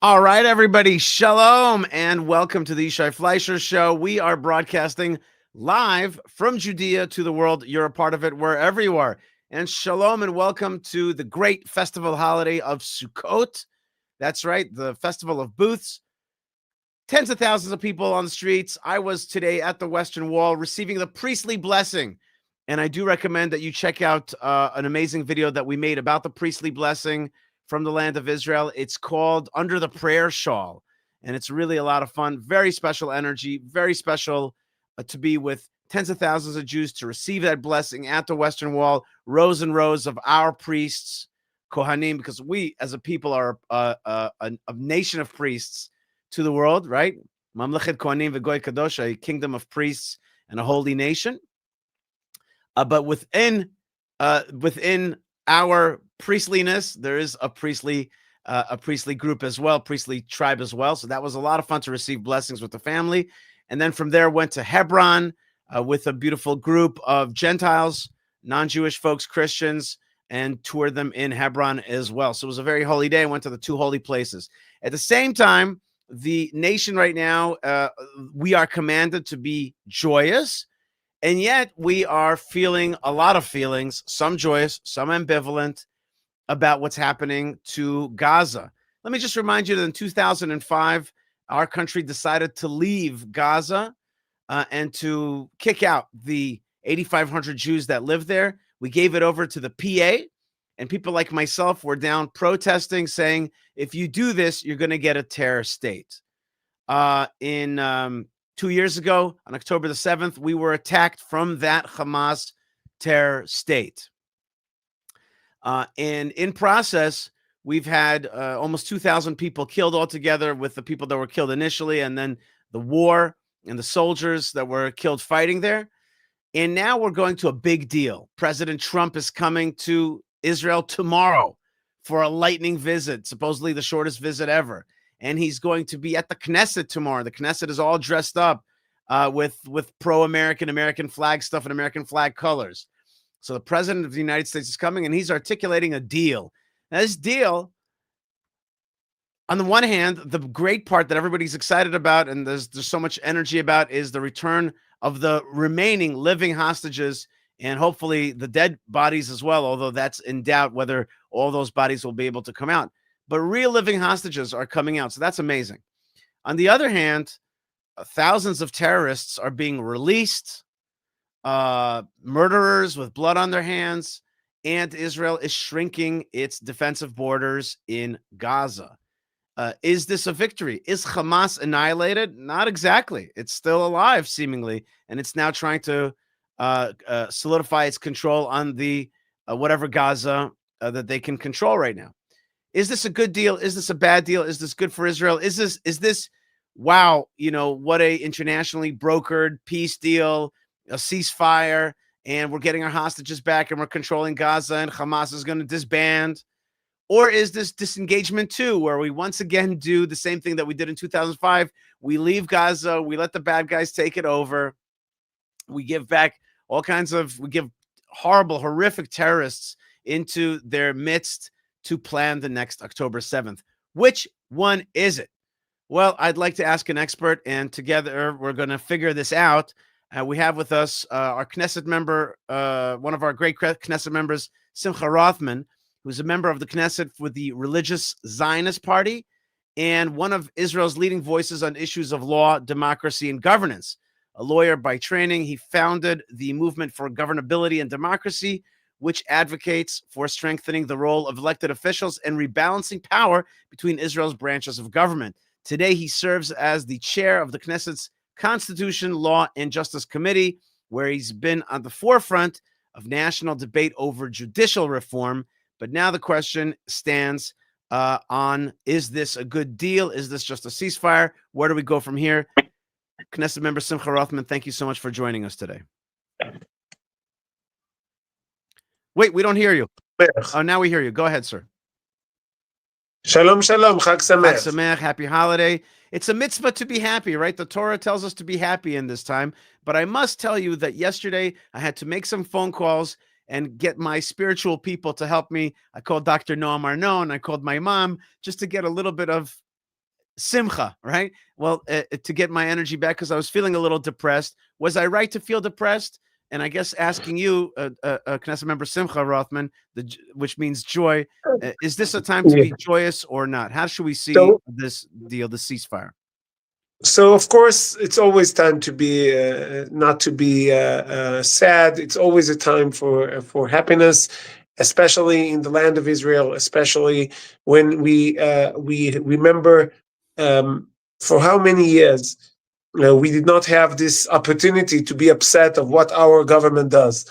All right, everybody, shalom, and welcome to the Yishai Fleischer Show. We are broadcasting live from Judea to the world. You're a part of it wherever you are. And shalom and welcome to the great festival holiday of Sukkot. That's right, the festival of booths. Tens of thousands of people on the streets. I was today at the Western Wall receiving the priestly blessing. And I do recommend that you check out an amazing video that we made about the priestly blessing from the land of Israel. It's called Under the Prayer Shawl, and it's really a lot of fun. Very special energy, very special to be with tens of thousands of Jews to receive that blessing at the Western Wall. Rows and rows of our priests, Kohanim, because we as a people are a nation of priests to the world, right? Mamlechet Kohanim v'Goy Kadosh, a kingdom of priests and a holy nation. But within our priestliness, there is a priestly group as well, priestly tribe as well. So that was a lot of fun to receive blessings with the family. And then from there went to Hebron with a beautiful group of Gentiles, non-Jewish folks, Christians, and toured them in Hebron as well. So it was a very holy day. I went to the two holy places. At the same time, the nation right now, we are commanded to be joyous. And yet we are feeling a lot of feelings, some joyous, some ambivalent, about what's happening to Gaza. Let me just remind you that in 2005, our country decided to leave Gaza and to kick out the 8,500 Jews that live there. We gave it over to the PA, and people like myself were down protesting, saying, if you do this, you're going to get a terror state. 2 years ago, on October the 7th, we were attacked from that Hamas terror state. And in process, we've had almost 2,000 people killed altogether, with the people that were killed initially, and then the war and the soldiers that were killed fighting there. And now we're going to a big deal. President Trump is coming to Israel tomorrow for a lightning visit, supposedly the shortest visit ever. And he's going to be at the Knesset tomorrow. The Knesset is all dressed up with pro-American, American flag stuff and American flag colors. So the president of the United States is coming, and he's articulating a deal. Now, this deal, on the one hand, the great part that everybody's excited about, and there's so much energy about, is the return of the remaining living hostages, and hopefully the dead bodies as well, although that's in doubt whether all those bodies will be able to come out. But real living hostages are coming out, so that's amazing. On the other hand, thousands of terrorists are being released, murderers with blood on their hands, and Israel is shrinking its defensive borders in Gaza. Is this a victory? Is Hamas annihilated? Not exactly. It's still alive, seemingly, and it's now trying to solidify its control on the whatever Gaza that they can control right now. Is this a good deal? Is this a bad deal? Is this good for Israel? Is this wow, what a internationally brokered peace deal, a ceasefire, and we're getting our hostages back and we're controlling Gaza and Hamas is going to disband? Or is this disengagement too, where we once again do the same thing that we did in 2005? We leave Gaza, we let the bad guys take it over. We give back we give horrible, horrific terrorists into their midst to plan the next October 7th. Which one is it? Well, I'd like to ask an expert, and together we're going to figure this out. We have with us our Knesset member, one of our great Knesset members, Simcha Rothman, who's a member of the Knesset with the religious Zionist Party and one of Israel's leading voices on issues of law, democracy, and governance. A lawyer by training, he founded the Movement for Governability and Democracy, which advocates for strengthening the role of elected officials and rebalancing power between Israel's branches of government. Today, he serves as the chair of the Knesset's Constitution, Law, and Justice Committee, where he's been on the forefront of national debate over judicial reform. But now the question stands on, is this a good deal? Is this just a ceasefire? Where do we go from here? Knesset member Simcha Rothman, thank you so much for joining us today. Wait, we don't hear you. Oh, now we hear you. Go ahead, sir. Shalom, shalom, Chag Chag Sameach. Sameach, happy holiday. It's a mitzvah to be happy, right? The Torah tells us to be happy in this time. But I must tell you that yesterday I had to make some phone calls and get my spiritual people to help me. I called Dr. Noam Arnon. I called my mom just to get a little bit of Simcha, right? Well, to get my energy back because I was feeling a little depressed. Was I right to feel depressed? And I guess asking you, Knesset member Simcha Rothman, which means joy, is this a time to Yeah. be joyous or not? How should we see So, this deal, the ceasefire? so of course, it's always time to be not to be sad. It's always a time for happiness, especially in the land of Israel. Especially when we remember for how many years we did not have this opportunity to be upset of what our government does.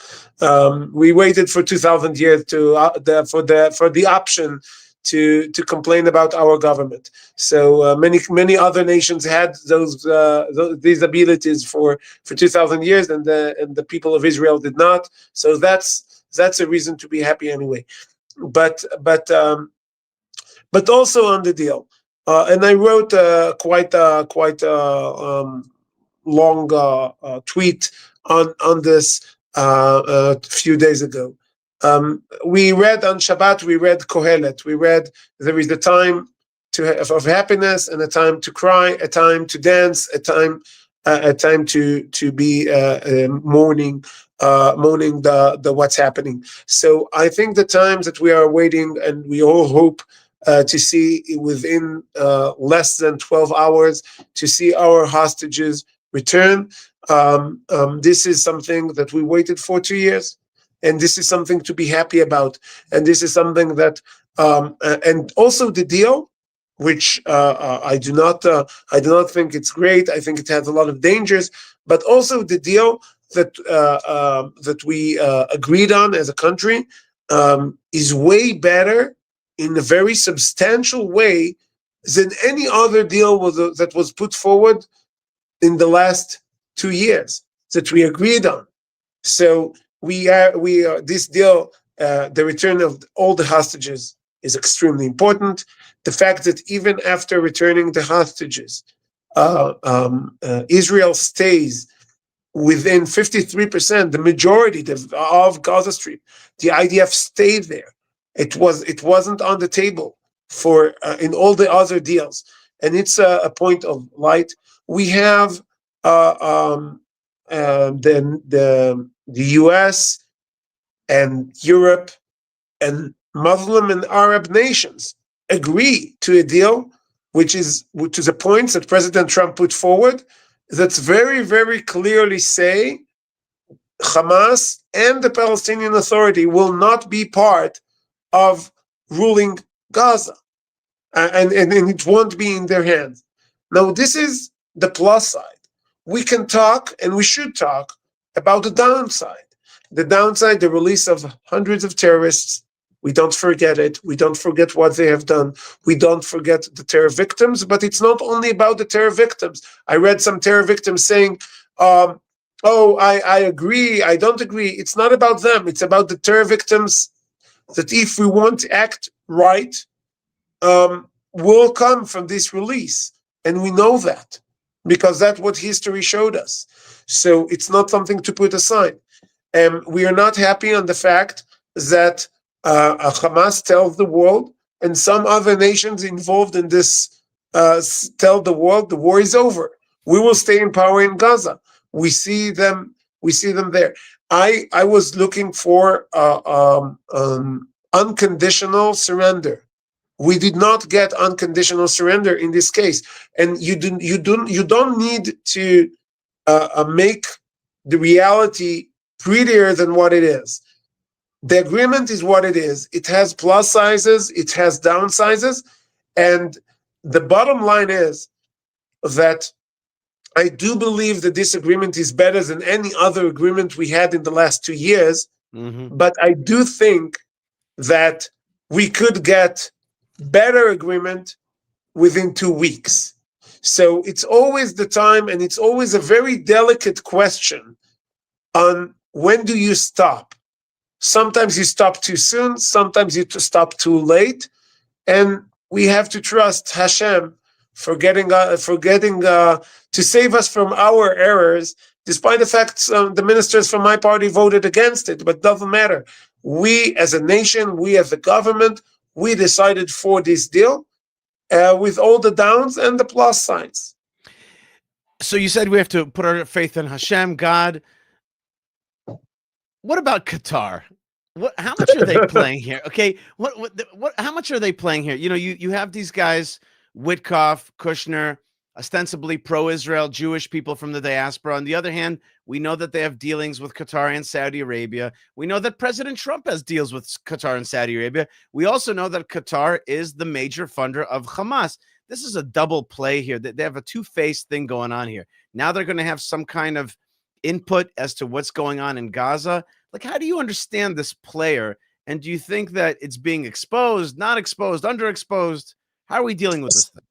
We waited for 2,000 years for the option to complain about our government. So many other nations had these abilities for 2,000 years, and the people of Israel did not. So that's a reason to be happy anyway. But also on the deal. And I wrote quite long tweet on this a few days ago. We read on Shabbat. We read Kohelet. We read there is a time of happiness and a time to cry, a time to dance, a time to be mourning the what's happening. So I think the times that we are waiting, and we all hope to see within less than 12 hours, to see our hostages return. This is something that we waited for 2 years, and this is something to be happy about. And this is something that, and also the deal, which I do not think it's great. I think it has a lot of dangers, but also the deal that we agreed on as a country is way better in a very substantial way than any other deal that was put forward in the last 2 years that we agreed on. So we are this deal, the return of all the hostages is extremely important. The fact that even after returning the hostages, Israel stays within 53%, the majority of Gaza Strip. The IDF stayed there. It wasn't on the table for in all the other deals, and it's a point of light. We have the U.S. and Europe and Muslim and Arab nations agree to a deal, which is a point that President Trump put forward, that's very, very clearly say Hamas and the Palestinian Authority will not be part of ruling Gaza, and it won't be in their hands. Now, this is the plus side. We can talk, and we should talk, about the downside. The downside, the release of hundreds of terrorists. We don't forget it. We don't forget what they have done. We don't forget the terror victims, but it's not only about the terror victims. I read some terror victims saying, I agree, I don't agree. It's not about them. It's about the terror victims that, if we want to act right, will come from this release. And we know that because that's what history showed us. So it's not something to put aside. We are not happy on the fact that Hamas tells the world, and some other nations involved in this tell the world the war is over. We will stay in power in Gaza. We see them there. I was looking for unconditional surrender. We did not get unconditional surrender in this case, and you don't need to make the reality prettier than what it is. The agreement is what it is. It has plus sizes, it has downsizes, and the bottom line is that I do believe that this agreement is better than any other agreement we had in the last 2 years. Mm-hmm. But I do think that we could get better agreement within 2 weeks. So it's always the time, and it's always a very delicate question on when do you stop. Sometimes you stop too soon, sometimes you stop too late, and we have to trust Hashem for getting to save us from our errors, despite the fact the ministers from my party voted against it, but doesn't matter. We as a nation, we as a government, we decided for this deal, with all the downs and the plus signs. So you said we have to put our faith in Hashem, God. What about Qatar? How much are they playing here? Okay, how much are they playing here? You have these guys, Witkoff, Kushner, ostensibly pro-Israel, Jewish people from the diaspora. On the other hand, we know that they have dealings with Qatar and Saudi Arabia. We know that President Trump has deals with Qatar and Saudi Arabia. We also know that Qatar is the major funder of Hamas. This is a double play here. They have a two-faced thing going on here. Now they're going to have some kind of input as to what's going on in Gaza. Like, how do you understand this player? And do you think that it's being exposed, not exposed, underexposed? How are we dealing with this thing?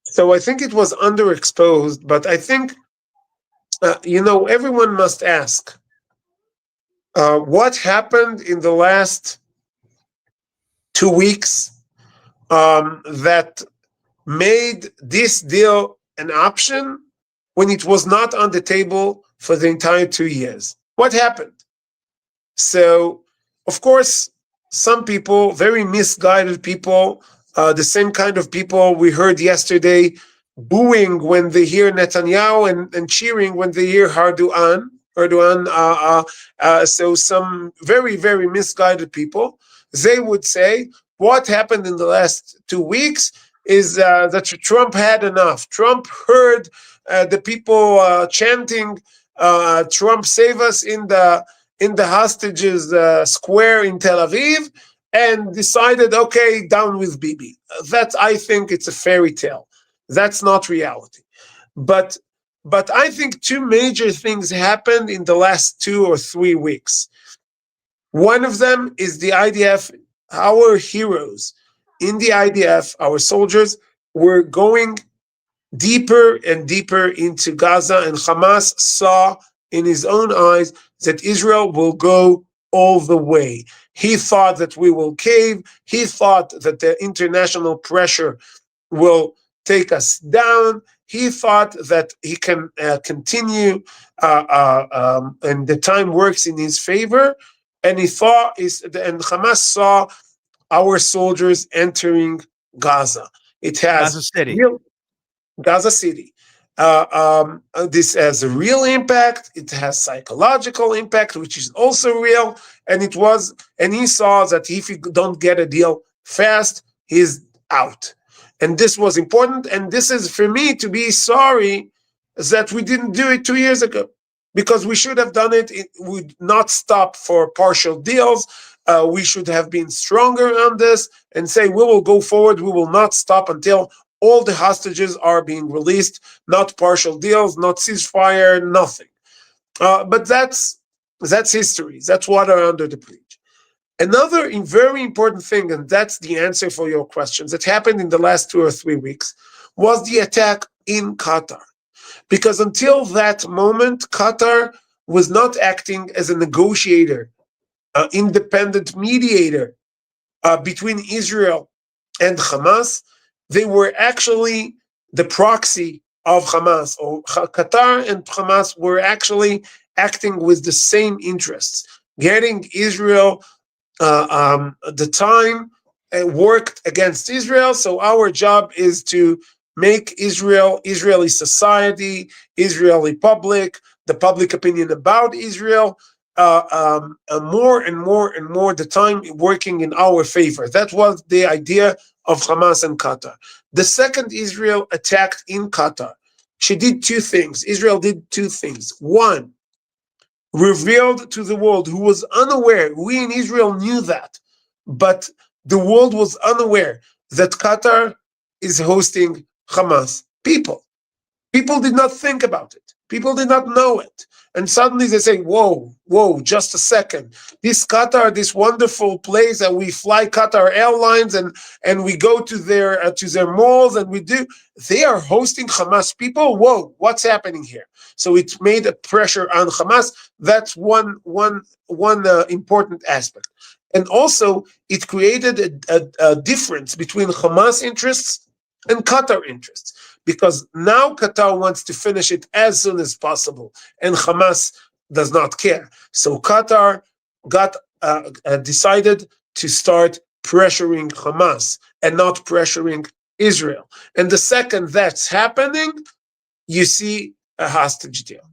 So I think it was underexposed, but I think, everyone must ask, what happened in the last 2 weeks that made this deal an option when it was not on the table for the entire 2 years? What happened? So, of course, some people, very misguided people, the same kind of people we heard yesterday booing when they hear Netanyahu and cheering when they hear Erdogan. So some very, very misguided people, they would say, what happened in the last 2 weeks is that Trump had enough. Trump heard the people chanting, Trump save us in the hostages square in Tel Aviv, and decided, okay, down with Bibi. I think it's a fairy tale. That's not reality. But I think two major things happened in the last 2 or 3 weeks. One of them is the IDF. Our heroes in the IDF, our soldiers, were going deeper and deeper into Gaza, and Hamas saw in his own eyes that Israel will go all the way. He thought that we will cave. He thought that the international pressure will take us down. He thought that he can continue, and the time works in his favor. And Hamas saw our soldiers entering Gaza. It has Gaza City. Gaza City. This has a real impact. It has psychological impact, which is also real. And he saw that if he don't get a deal fast, he's out. And this was important. And this is for me to be sorry that we didn't do it 2 years ago, because we should have done it. It would not stop for partial deals. We should have been stronger on this and say, we will go forward. We will not stop until all the hostages are being released, not partial deals, not ceasefire, nothing. But that's history. That's water under the bridge. Another very important thing, and that's the answer for your questions, that happened in the last 2 or 3 weeks, was the attack in Qatar. Because until that moment, Qatar was not acting as a negotiator, independent mediator between Israel and Hamas. They were actually the proxy of Hamas, or Qatar and Hamas were actually acting with the same interests, getting Israel the time worked against Israel. So our job is to make Israeli society, Israeli public, the public opinion about Israel, more and more and more the time working in our favor. That was the idea of Hamas and Qatar. The second Israel attacked in Qatar, she did 2 things. Israel did 2 things. One, revealed to the world, who was unaware, we in Israel knew that, but the world was unaware that Qatar is hosting Hamas. People did not think about it. People did not know it. And suddenly they say, whoa, just a second. This Qatar, this wonderful place, and we fly Qatar Airlines and we go to their malls and they are hosting Hamas people. Whoa, what's happening here? So it made a pressure on Hamas. That's one important aspect. And also it created a difference between Hamas interests and Qatar interests, because now Qatar wants to finish it as soon as possible, and Hamas does not care. So Qatar got decided to start pressuring Hamas and not pressuring Israel. And the second that's happening, you see a hostage deal.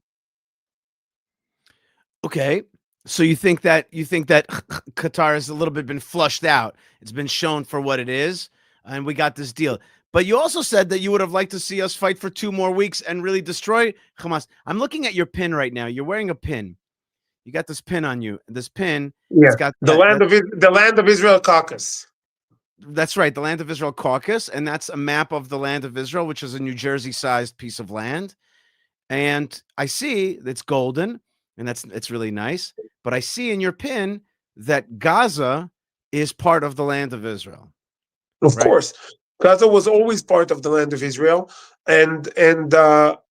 Okay. So you think that Qatar has a little bit been flushed out. It's been shown for what it is, and we got this deal. But you also said that you would have liked to see us fight for 2 more weeks and really destroy Hamas. I'm looking at your pin right now. You're wearing a pin. You got this pin on you. This pin, it's Yeah, got the land of Israel caucus. that's right, the Land of Israel caucus, and that's a map of the Land of Israel, which is a New Jersey-sized piece of land. And I see it's golden, and it's really nice. But I see in your pin that Gaza is part of the Land of Israel, Of right? course, Gaza was always part of the land of Israel, and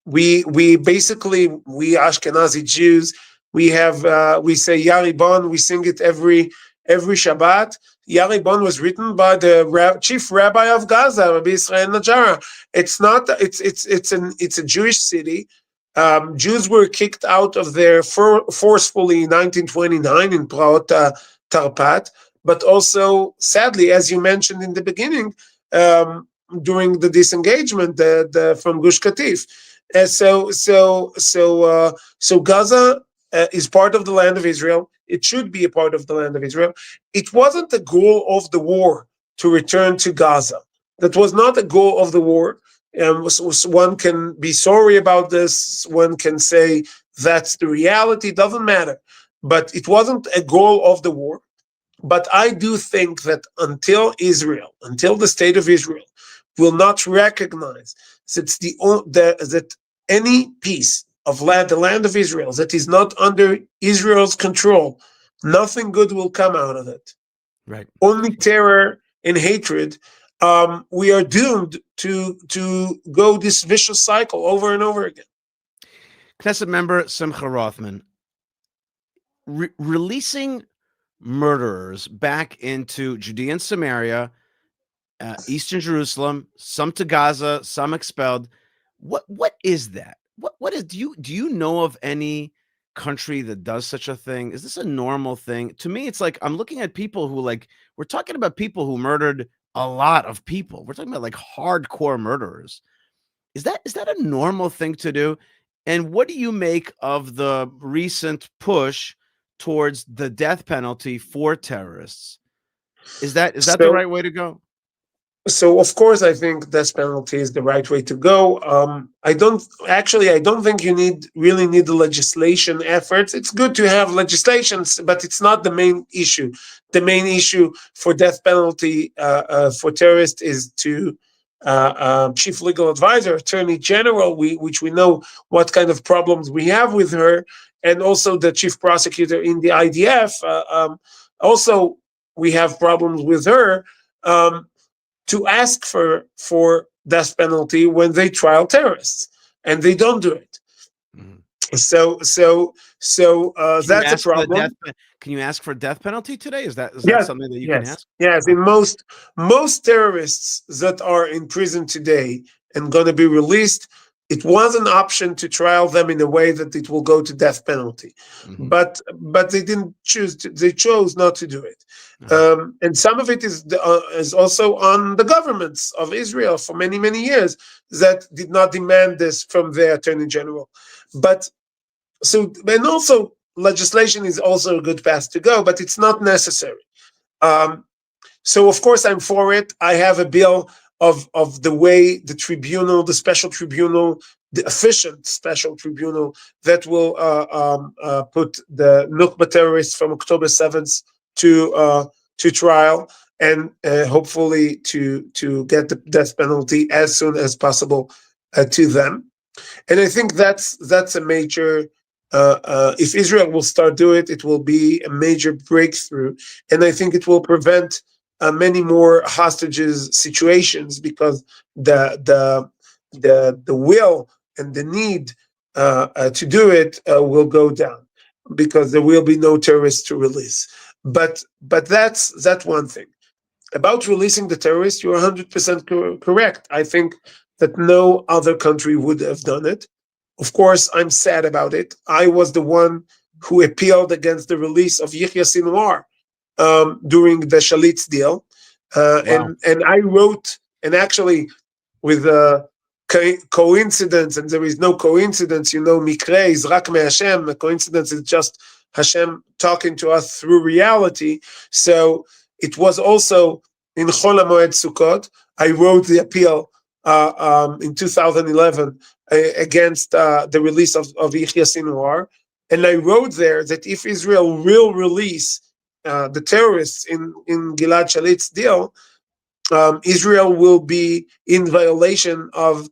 we basically, we Ashkenazi Jews, we say Yaribon. We sing it every Shabbat. Yaribon was written by the chief rabbi of Gaza, Rabbi Israel Najara. It's not. It's a Jewish city. Jews were kicked out of there forcefully in 1929 in Praot Tarpat, but also, sadly, as you mentioned in the beginning, during the disengagement from Gush Katif. So Gaza is part of the land of Israel. It should be a part of the land of Israel. It wasn't the goal of the war to return to Gaza. That was not a goal of the war. One can be sorry about this. One can say that's the reality. Doesn't matter. But it wasn't a goal of the war. But I do think that until the state of Israel will not recognize that any piece of land, the land of Israel, that is not under Israel's control, nothing good will come out of it. Right. Only terror and hatred. We are doomed to go this vicious cycle over and over again. Knesset member Simcha Rothman, releasing murderers back into Judea and Samaria, Eastern Jerusalem, some to Gaza, some expelled. What is that? What is do you know of any country that does such a thing? Is this a normal thing? To me, it's like I'm looking at people who we're talking about people who murdered a lot of people. We're talking about like hardcore murderers. Is that a normal thing to do? And what do you make of the recent push towards the death penalty for terrorists? Is that the right way to go? So of course, I think death penalty is the right way to go. I don't think you really need the legislation efforts. It's good to have legislations, but it's not the main issue. The main issue for death penalty for terrorists is to chief legal advisor, attorney general, which we know what kind of problems we have with her, and also the chief prosecutor in the IDF. Also, we have problems with her. To ask for death penalty when they trial terrorists, and they don't do it. Mm-hmm. So that's a problem. Can you ask for death penalty today? Is that yes, something that you can ask? Yes, in most terrorists that are in prison today and going to be released, it was an option to trial them in a way that it will go to death penalty, mm-hmm. but they didn't choose. They chose not to do it, mm-hmm. And some of it is also on the governments of Israel for many years that did not demand this from their attorney general. But and also legislation is also a good path to go, but it's not necessary. So of course I'm for it. I have a bill of the way the tribunal, the special tribunal, the efficient special tribunal that will put the Nukba terrorists from October 7th to trial, and hopefully to get the death penalty as soon as possible to them. And I think that's a major. If Israel will start doing it, it will be a major breakthrough, and I think it will prevent many more hostages situations, because the will and the need to do it will go down, because there will be no terrorists to release. But that's one thing. About releasing the terrorists, you're 100% correct. I think that no other country would have done it. Of course, I'm sad about it. I was the one who appealed against the release of Yahya Sinwar during the Shalitz deal. Wow. And I wrote And actually, with coincidence, and there is no coincidence, mikre is rak me Hashem. A coincidence is just Hashem talking to us through reality. So it was also in Chol HaMoed Sukkot. I wrote the appeal in 2011 against the release of Yihya Sinwar. And I wrote there that if Israel will release the terrorists in Gilad Shalit's deal, Israel will be in violation of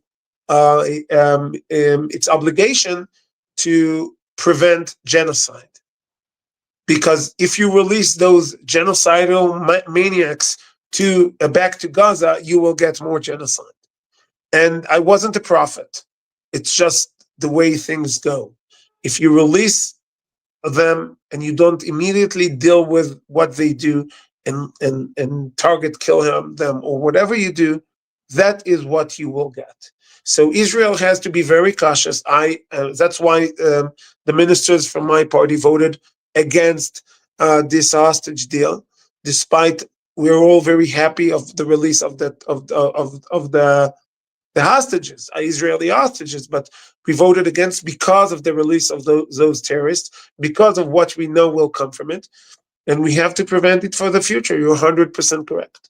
its obligation to prevent genocide. Because if you release those genocidal maniacs back to Gaza, you will get more genocide. And I wasn't a prophet. It's just the way things go. If you release them and you don't immediately deal with what they do and target kill them or whatever you do, that is what you will get. So Israel has to be very cautious. That's why the ministers from my party voted against this hostage deal, despite we're all very happy of the release of the hostages, Israeli hostages, but we voted against because of the release of those terrorists, because of what we know will come from it, and we have to prevent it for the future. You're 100% correct.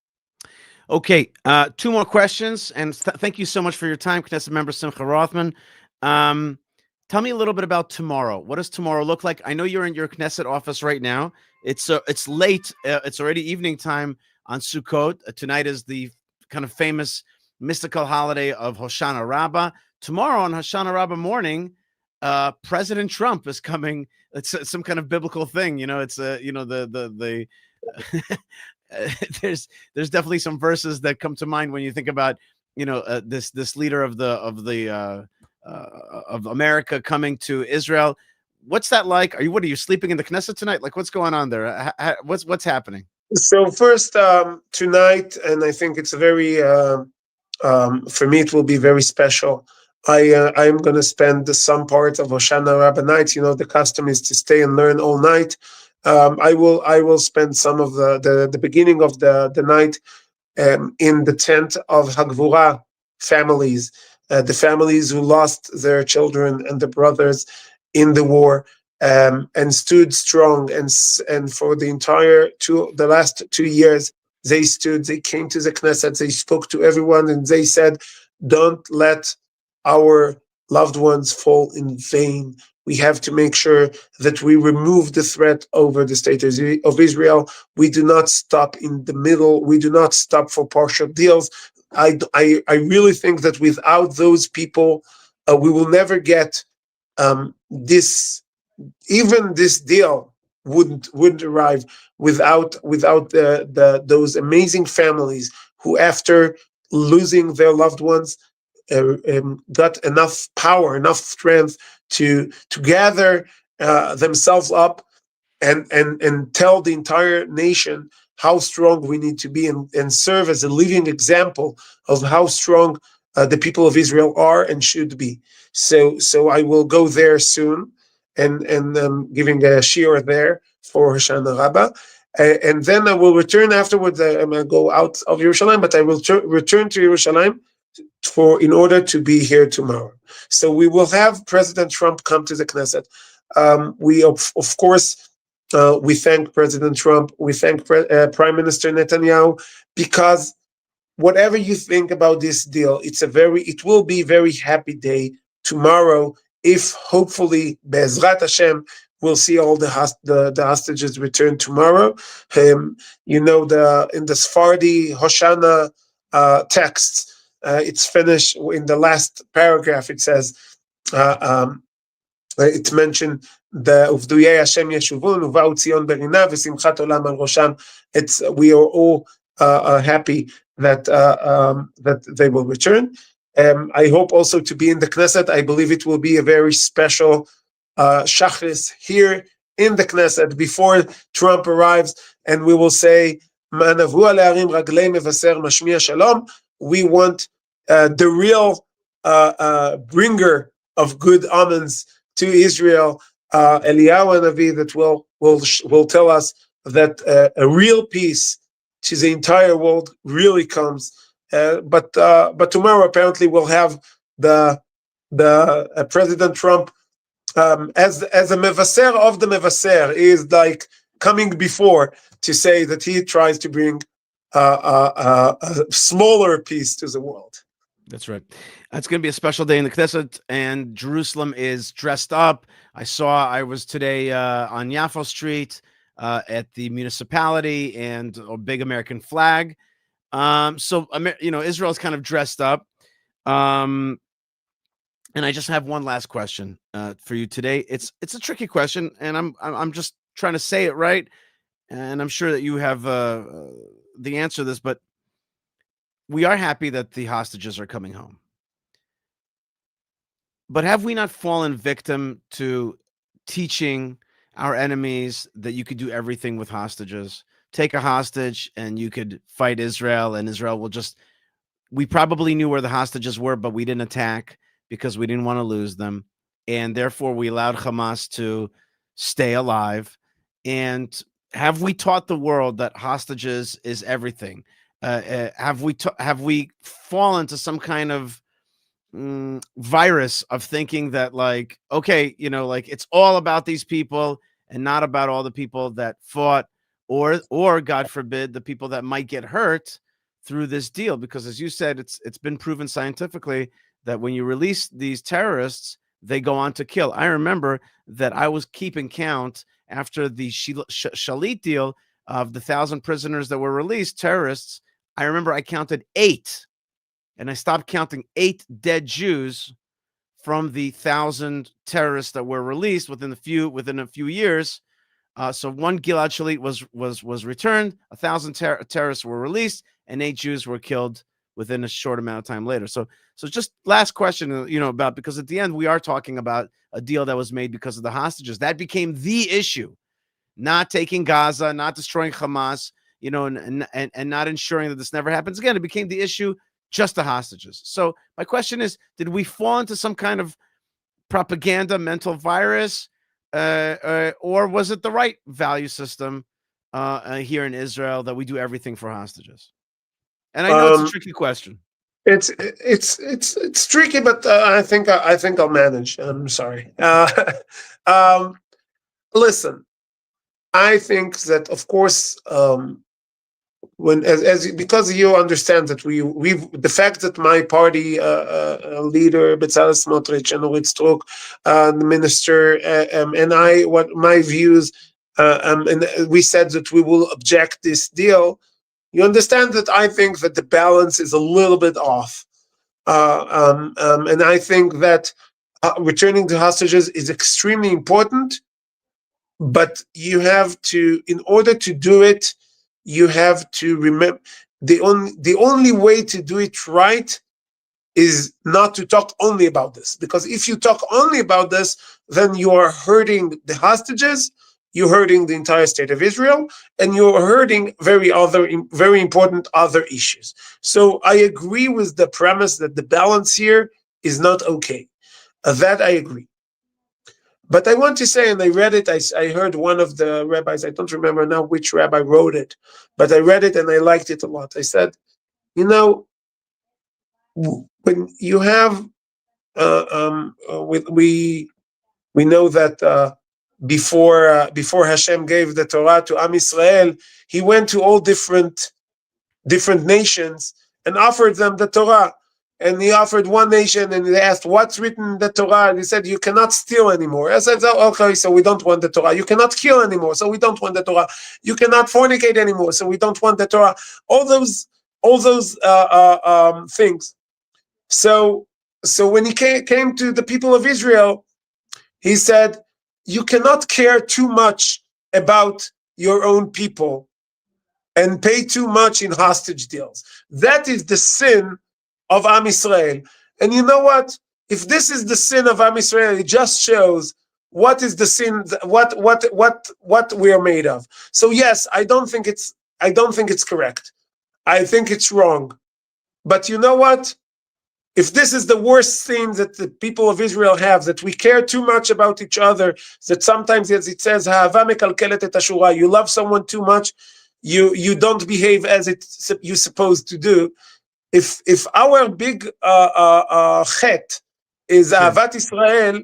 Okay, two more questions, and thank you so much for your time, Knesset member Simcha Rothman. Tell me a little bit about tomorrow. What does tomorrow look like? I know you're in your Knesset office right now. It's late. It's already evening time on Sukkot. Tonight is the kind of famous mystical holiday of Hoshana Rabbah. Tomorrow on Hoshana Rabbah morning, President Trump is coming. It's some kind of biblical thing, It's the there's definitely some verses that come to mind when you think about this leader of America coming to Israel. What's that like? What are you sleeping in the Knesset tonight? Like, what's going on there? What's happening? So first, tonight, and I think it's a very for me it will be very special. I'm going to spend some part of Hoshana Rabbah night. The custom is to stay and learn all night. I will spend some of the beginning of the night in the tent of Hagvura families, the families who lost their children and the brothers in the war, and stood strong, and for the last 2 years they stood. They came to the Knesset, they spoke to everyone, and they said, "Don't let our loved ones fall in vain. We have to make sure that we remove the threat over the state of Israel. We do not stop in the middle. We do not stop for partial deals." I really think that without those people, we will never get this. Even this deal wouldn't arrive without those amazing families who, after losing their loved ones, got enough power, enough strength to gather themselves up and tell the entire nation how strong we need to be, and serve as a living example of how strong the people of Israel are and should be. So I will go there soon, and giving a shiur there for Hoshana Rabbah. And then I will return afterwards. I'm going to go out of Yerushalayim, but I will return to Yerushalayim in order to be here tomorrow. So we will have President Trump come to the Knesset. We of course we thank President Trump. We thank Prime Minister Netanyahu, because whatever you think about this deal, it will be a very happy day tomorrow, if hopefully Be'ezrat Hashem we'll see all the hostages returned tomorrow. In the Sephardi Hoshana texts, it's finished in the last paragraph. It says, it's mentioned the Uvduyei Hashem Yeshuvun Uvau Tzion Berina V'Simchat Olam Al Rosham. We are all happy that they will return. I hope also to be in the Knesset. I believe it will be a very special Shachris here in the Knesset before Trump arrives, and we will say, "Ma'anavu ale'arim raglei mevaser mashmiya shalom." We want the real bringer of good omens to Israel, Eliyahu Hanavi, that will tell us that a real peace to the entire world really comes But tomorrow apparently we'll have the President Trump as a mevaser of the mevaser, is like coming before to say that he tries to bring a smaller peace to the world. That's right. It's going to be a special day in the Knesset, and Jerusalem is dressed up. I was today on Yafo Street at the municipality, and a big American flag. Israel's kind of dressed up. And I just have one last question for you today. It's a tricky question, and I'm just trying to say it right, and I'm sure that you have the answer to this, but we are happy that the hostages are coming home. But have we not fallen victim to teaching our enemies that you could do everything with hostages? Take a hostage and you could fight Israel, and Israel will just... We probably knew where the hostages were, but we didn't attack because we didn't want to lose them. And therefore, we allowed Hamas to stay alive. And have we taught the world that hostages is everything? Have we fallen to some kind of virus of thinking that, like, okay, like it's all about these people and not about all the people that fought, or God forbid, the people that might get hurt through this deal? Because as you said, it's been proven scientifically that when you release these terrorists, they go on to kill. I remember that I was keeping count after the Shalit deal of the 1,000 prisoners that were released, terrorists. I remember I counted 8, and I stopped counting 8 dead Jews from the 1,000 terrorists that were released within a few years. So one Gilad Shalit was returned, 1,000 terrorists were released, and 8 Jews were killed within a short amount of time later. So just last question, about, because at the end we are talking about a deal that was made because of the hostages. That became the issue, not taking Gaza, not destroying Hamas, and not ensuring that this never happens again. It became the issue, just the hostages. So my question is, did we fall into some kind of propaganda mental virus, or was it the right value system here in Israel that we do everything for hostages? And I know it's a tricky question. It's tricky, but I think I'll manage. I'm sorry. Listen, I think that, of course, when because you understand that the fact that my party leader Bezalel Smotrich and Orit Strok, the minister, and I, what my views, and we said that we will object this deal. You understand that I think that the balance is a little bit off, and I think that returning the hostages is extremely important. But you have to, in order to do it, you have to remember the only way to do it right is not to talk only about this. Because if you talk only about this, then you are hurting the hostages, you're hurting the entire state of Israel, and you're hurting very important other issues. So I agree with the premise that the balance here is not okay. That I agree. But I want to say, and I read it, I heard one of the rabbis, I don't remember now which rabbi wrote it, but I read it and I liked it a lot. I said, when you have, we know that before Hashem gave the Torah to Am Yisrael, he went to all different nations and offered them the Torah. And he offered one nation, and they asked, what's written in the Torah? And he said, you cannot steal anymore. I said, oh, okay, so we don't want the Torah. You cannot kill anymore, so we don't want the Torah. You cannot fornicate anymore, so we don't want the Torah. All those things. So when he came to the people of Israel, he said, you cannot care too much about your own people and pay too much in hostage deals. That is the sin of Am Yisrael. And you know what? If this is the sin of Am Yisrael, it just shows what is the sin, what we are made of. So yes, I don't think it's correct. I think it's wrong. But you know what? If this is the worst thing that the people of Israel have, that we care too much about each other, that sometimes, as it says, you love someone too much, you don't behave as you're supposed to do, if our big chet is Sure. Ahavat Israel,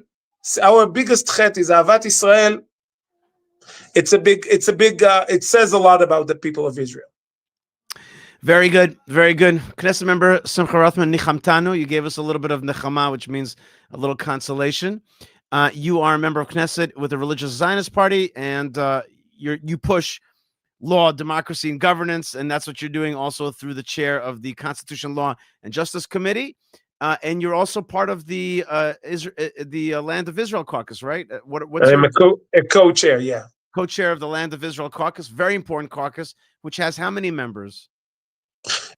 our biggest chet is Ahavat Israel. It says a lot about the people of Israel. Very good. Very good. Knesset member Simcha Rothman, Nichamtanu. You gave us a little bit of nechama, which means a little consolation. You are a member of Knesset with the religious Zionist Party, and you push law, democracy, and governance, and that's what you're doing also through the chair of the Constitution, Law, and Justice Committee. And you're also part of the Land of Israel Caucus, right? What's I'm your a co-chair, yeah. co-chair of the Land of Israel Caucus? Very important caucus, which has how many members?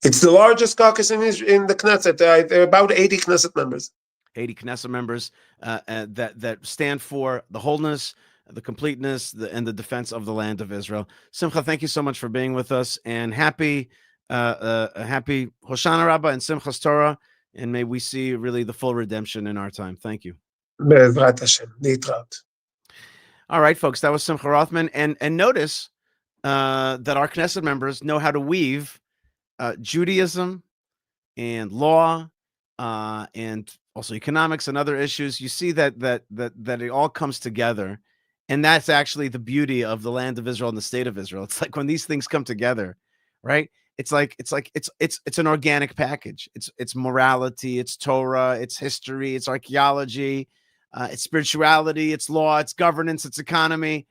It's the largest caucus in the Knesset. There are about 80 Knesset members. 80 Knesset members that stand for the wholeness, the completeness, and the defense of the land of Israel. Simcha, thank you so much for being with us, and happy Hoshana Rabbah and Simchas Torah, and may we see really the full redemption in our time. Thank you. Be'ezrat Hashem. להתראות. All right, folks, that was Simcha Rothman, and notice that our Knesset members know how to weave Judaism and law and also economics and other issues. You see that it all comes together, and that's actually the beauty of the land of Israel and the state of Israel. It's like when these things come together, right? It's an organic package. It's morality, it's Torah, it's history, it's archaeology, it's spirituality, it's law, it's governance, it's economy.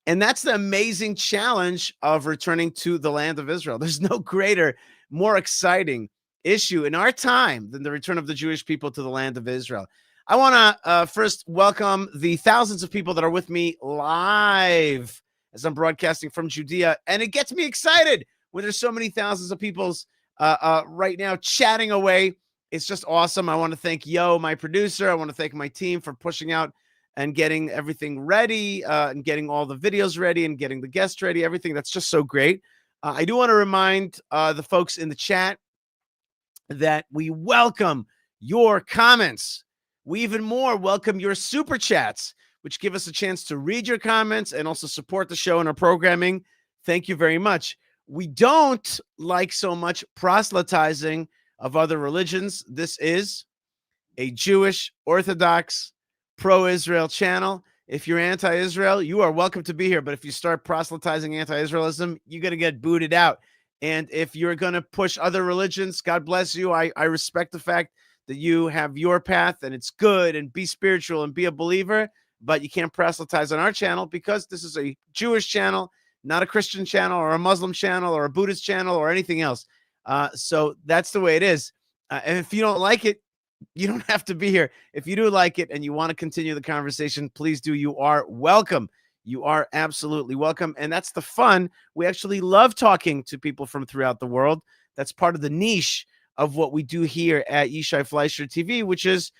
And that's the amazing challenge of returning to the land of Israel. There's no greater, more exciting issue in our time than the return of the Jewish people to the land of Israel. I want to first welcome the thousands of people that are with me live as I'm broadcasting from Judea. And it gets me excited when there's so many thousands of people right now chatting away. It's just awesome. I want to thank Yo, my producer. I want to thank my team for pushing out and getting everything ready and getting all the videos ready and getting the guests ready, everything. That's just so great. I do want to remind the folks in the chat that we welcome your comments. We even more welcome your super chats, which give us a chance to read your comments and also support the show and our programming. Thank you very much. We don't like so much proselytizing of other religions. This is a Jewish, Orthodox, pro-Israel channel. If you're anti-Israel, you are welcome to be here. But if you start proselytizing anti-Israelism, you're going to get booted out. And if you're going to push other religions, God bless you. I respect the fact that you have your path and it's good, and be spiritual and be a believer, but you can't proselytize on our channel because this is a Jewish channel, not a Christian channel or a Muslim channel or a Buddhist channel or anything else. So that's the way it is. And if you don't like it, you don't have to be here. If you do like it and you want to continue the conversation, please do. You are welcome. You are absolutely welcome. And that's the fun. We actually love talking to people from throughout the world. That's part of the niche of what we do here at Yishai Fleischer TV, which is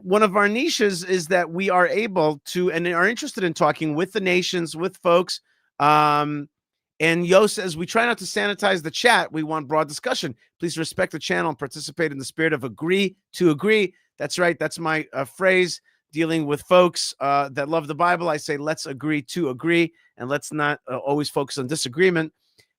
one of our niches, is that we are able to and are interested in talking with the nations, with folks. And Yo says, we try not to sanitize the chat. We want broad discussion. Please respect the channel and participate in the spirit of agree to agree. That's right. That's my phrase dealing with folks that love the Bible. I say, let's agree to agree, and let's not always focus on disagreement,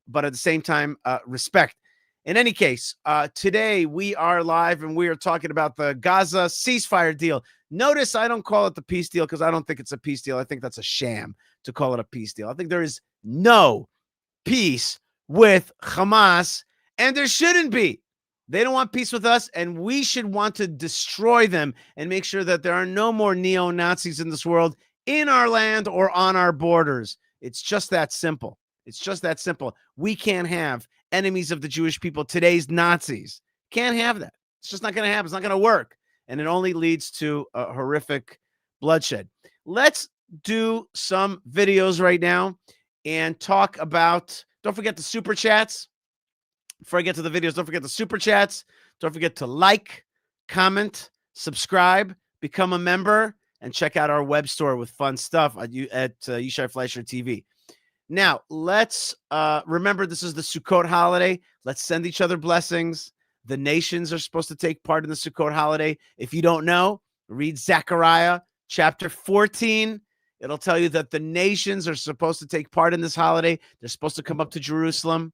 but at the same time, respect. In any case, today we are live and we are talking about the Gaza ceasefire deal. Notice I don't call it the peace deal because I don't think it's a peace deal. I think that's a sham to call it a peace deal. I think there is no peace with Hamas, and there shouldn't be. They don't want peace with us, and we should want to destroy them and make sure that there are no more neo-Nazis in this world, in our land or on our borders. It's just that simple. It's just that simple. We can't have enemies of the Jewish people, today's Nazis. Can't have that. It's just not going to happen. It's not going to work, and it only leads to a horrific bloodshed. Let's do some videos right now and talk about, don't forget the super chats. Before I get to the videos, don't forget the super chats. Don't forget to like, comment, subscribe, become a member, and check out our web store with fun stuff at Yishai Fleischer TV. Now, let's remember this is the Sukkot holiday. Let's send each other blessings. The nations are supposed to take part in the Sukkot holiday. If you don't know, read Zechariah chapter 14. It'll tell you that the nations are supposed to take part in this holiday. They're supposed to come up to Jerusalem.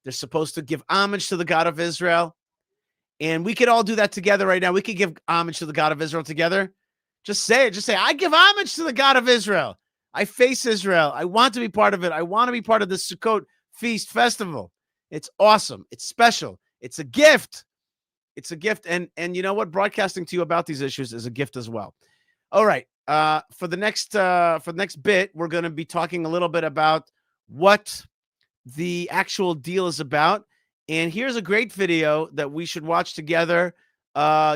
They're supposed to give homage to the God of Israel. And we could all do that together right now. We could give homage to the God of Israel together. Just say it. Just say, I give homage to the God of Israel. I face Israel. I want to be part of it. I want to be part of the Sukkot feast festival. It's awesome. It's special. It's a gift. It's a gift. And you know what? Broadcasting to you about these issues is a gift as well. All right. For the next bit, we're going to be talking a little bit about what the actual deal is about. And here's a great video that we should watch together,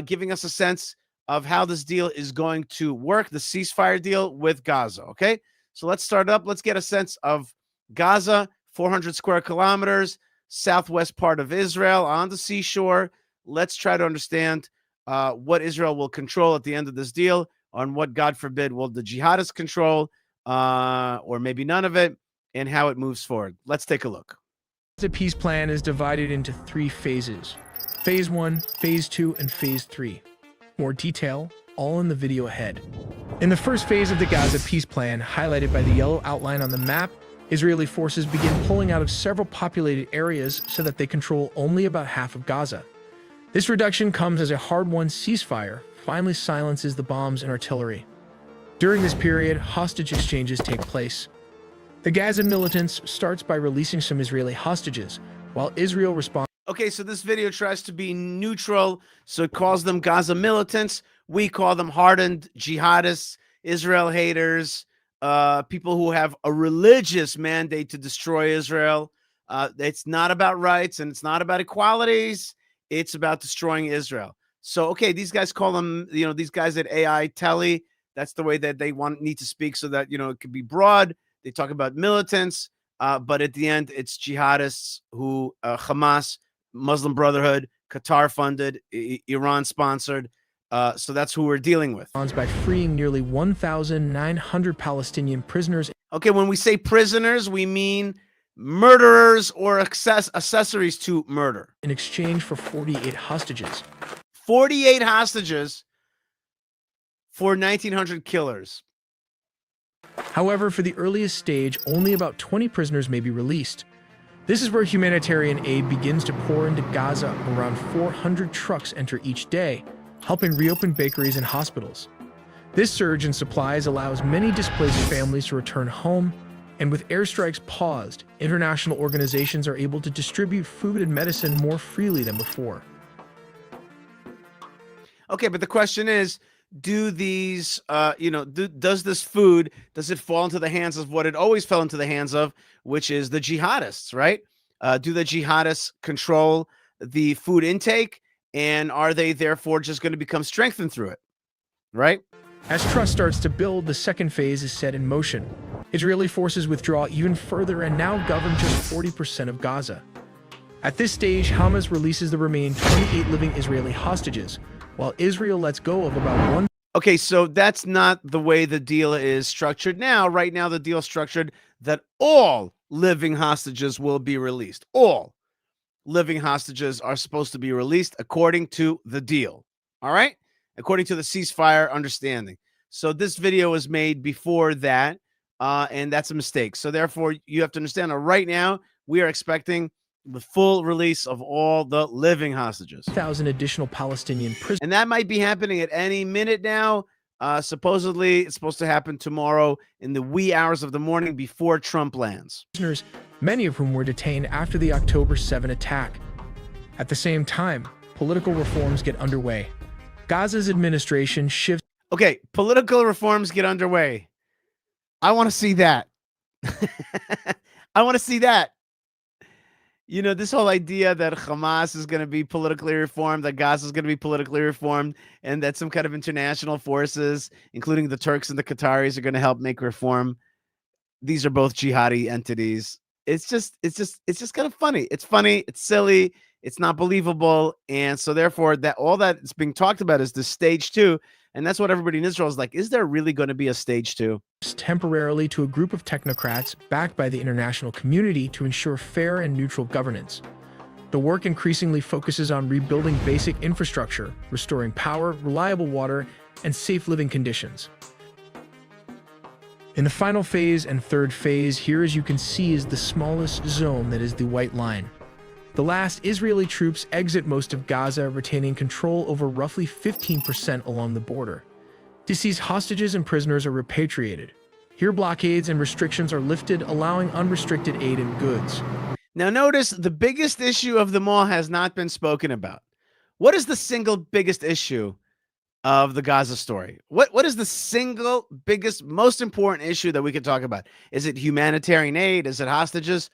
giving us a sense of how this deal is going to work, the ceasefire deal with Gaza. Okay, so let's start up. Let's get a sense of Gaza, 400 square kilometers, southwest part of Israel on the seashore. Let's try to understand what Israel will control at the end of this deal, on what, God forbid, will the jihadists control, or maybe none of it, and how it moves forward. Let's take a look. The peace plan is divided into 3 phases: Phase 1, Phase 2, and Phase 3. More detail, all in the video ahead. In the first phase of the Gaza peace plan, highlighted by the yellow outline on the map, Israeli forces begin pulling out of several populated areas so that they control only about half of Gaza. This reduction comes as a hard-won ceasefire finally silences the bombs and artillery. During this period, hostage exchanges take place. The Gaza militants starts by releasing some Israeli hostages, while Israel responds. Okay, so this video tries to be neutral, so it calls them Gaza militants. We call them hardened jihadists, Israel haters, people who have a religious mandate to destroy Israel. It's not about rights and it's not about equalities. It's about destroying Israel. So, okay, these guys call them, these guys at AI Telly, that's the way that they need to speak so that, it could be broad. They talk about militants, but at the end, it's jihadists who Hamas, Muslim Brotherhood, Qatar-funded, Iran-sponsored. So that's who we're dealing with. By freeing nearly 1,900 Palestinian prisoners. Okay, when we say prisoners, we mean murderers or accessories to murder. In exchange for 48 hostages. 48 hostages for 1,900 killers. However, for the earliest stage, only about 20 prisoners may be released. This is where humanitarian aid begins to pour into Gaza. Around 400 trucks enter each day, helping reopen bakeries and hospitals. This surge in supplies allows many displaced families to return home, and with airstrikes paused, international organizations are able to distribute food and medicine more freely than before. Okay, but the question is, do these, does this food, does it fall into the hands of what it always fell into the hands of, which is the jihadists, right? Do the jihadists control the food intake, and are they therefore just going to become strengthened through it, right? As trust starts to build, the second phase is set in motion. Israeli forces withdraw even further and now govern just 40% of Gaza. At this stage, Hamas releases the remaining 28 living Israeli hostages, while Israel lets go of about one. Okay, so that's not the way the deal is structured now. Right now, the deal is structured that all living hostages will be released. All living hostages are supposed to be released according to the deal. All right? According to the ceasefire understanding. So this video was made before that, and that's a mistake. So therefore, you have to understand that right now, we are expecting the full release of all the living hostages. 1,000 additional Palestinian prisoners. And that might be happening at any minute now. Supposedly, it's supposed to happen tomorrow in the wee hours of the morning before Trump lands. Many of whom were detained after the October 7 attack. At the same time, political reforms get underway. Gaza's administration shifts. Okay, political reforms get underway. I want to see that. I want to see that. This whole idea that Hamas is going to be politically reformed, that Gaza is going to be politically reformed, and that some kind of international forces, including the Turks and the Qataris, are going to help make reform. These are both jihadi entities. It's just kind of funny. It's funny. It's silly. It's not believable. And so therefore, that all that is being talked about is the stage 2. And that's what everybody in Israel is like. Is there really going to be a stage 2? Temporarily to a group of technocrats backed by the international community to ensure fair and neutral governance. The work increasingly focuses on rebuilding basic infrastructure, restoring power, reliable water, and safe living conditions. In the final phase and third phase, here as you can see is the smallest zone, that is the white line. The last Israeli troops exit most of Gaza, retaining control over roughly 15% along the border. Deceased hostages and prisoners are repatriated. Here, blockades and restrictions are lifted, allowing unrestricted aid and goods. Now, notice the biggest issue of them all has not been spoken about. What is the single biggest issue of the Gaza story? What is the single biggest, most important issue that we could talk about? Is it humanitarian aid? Is it hostages?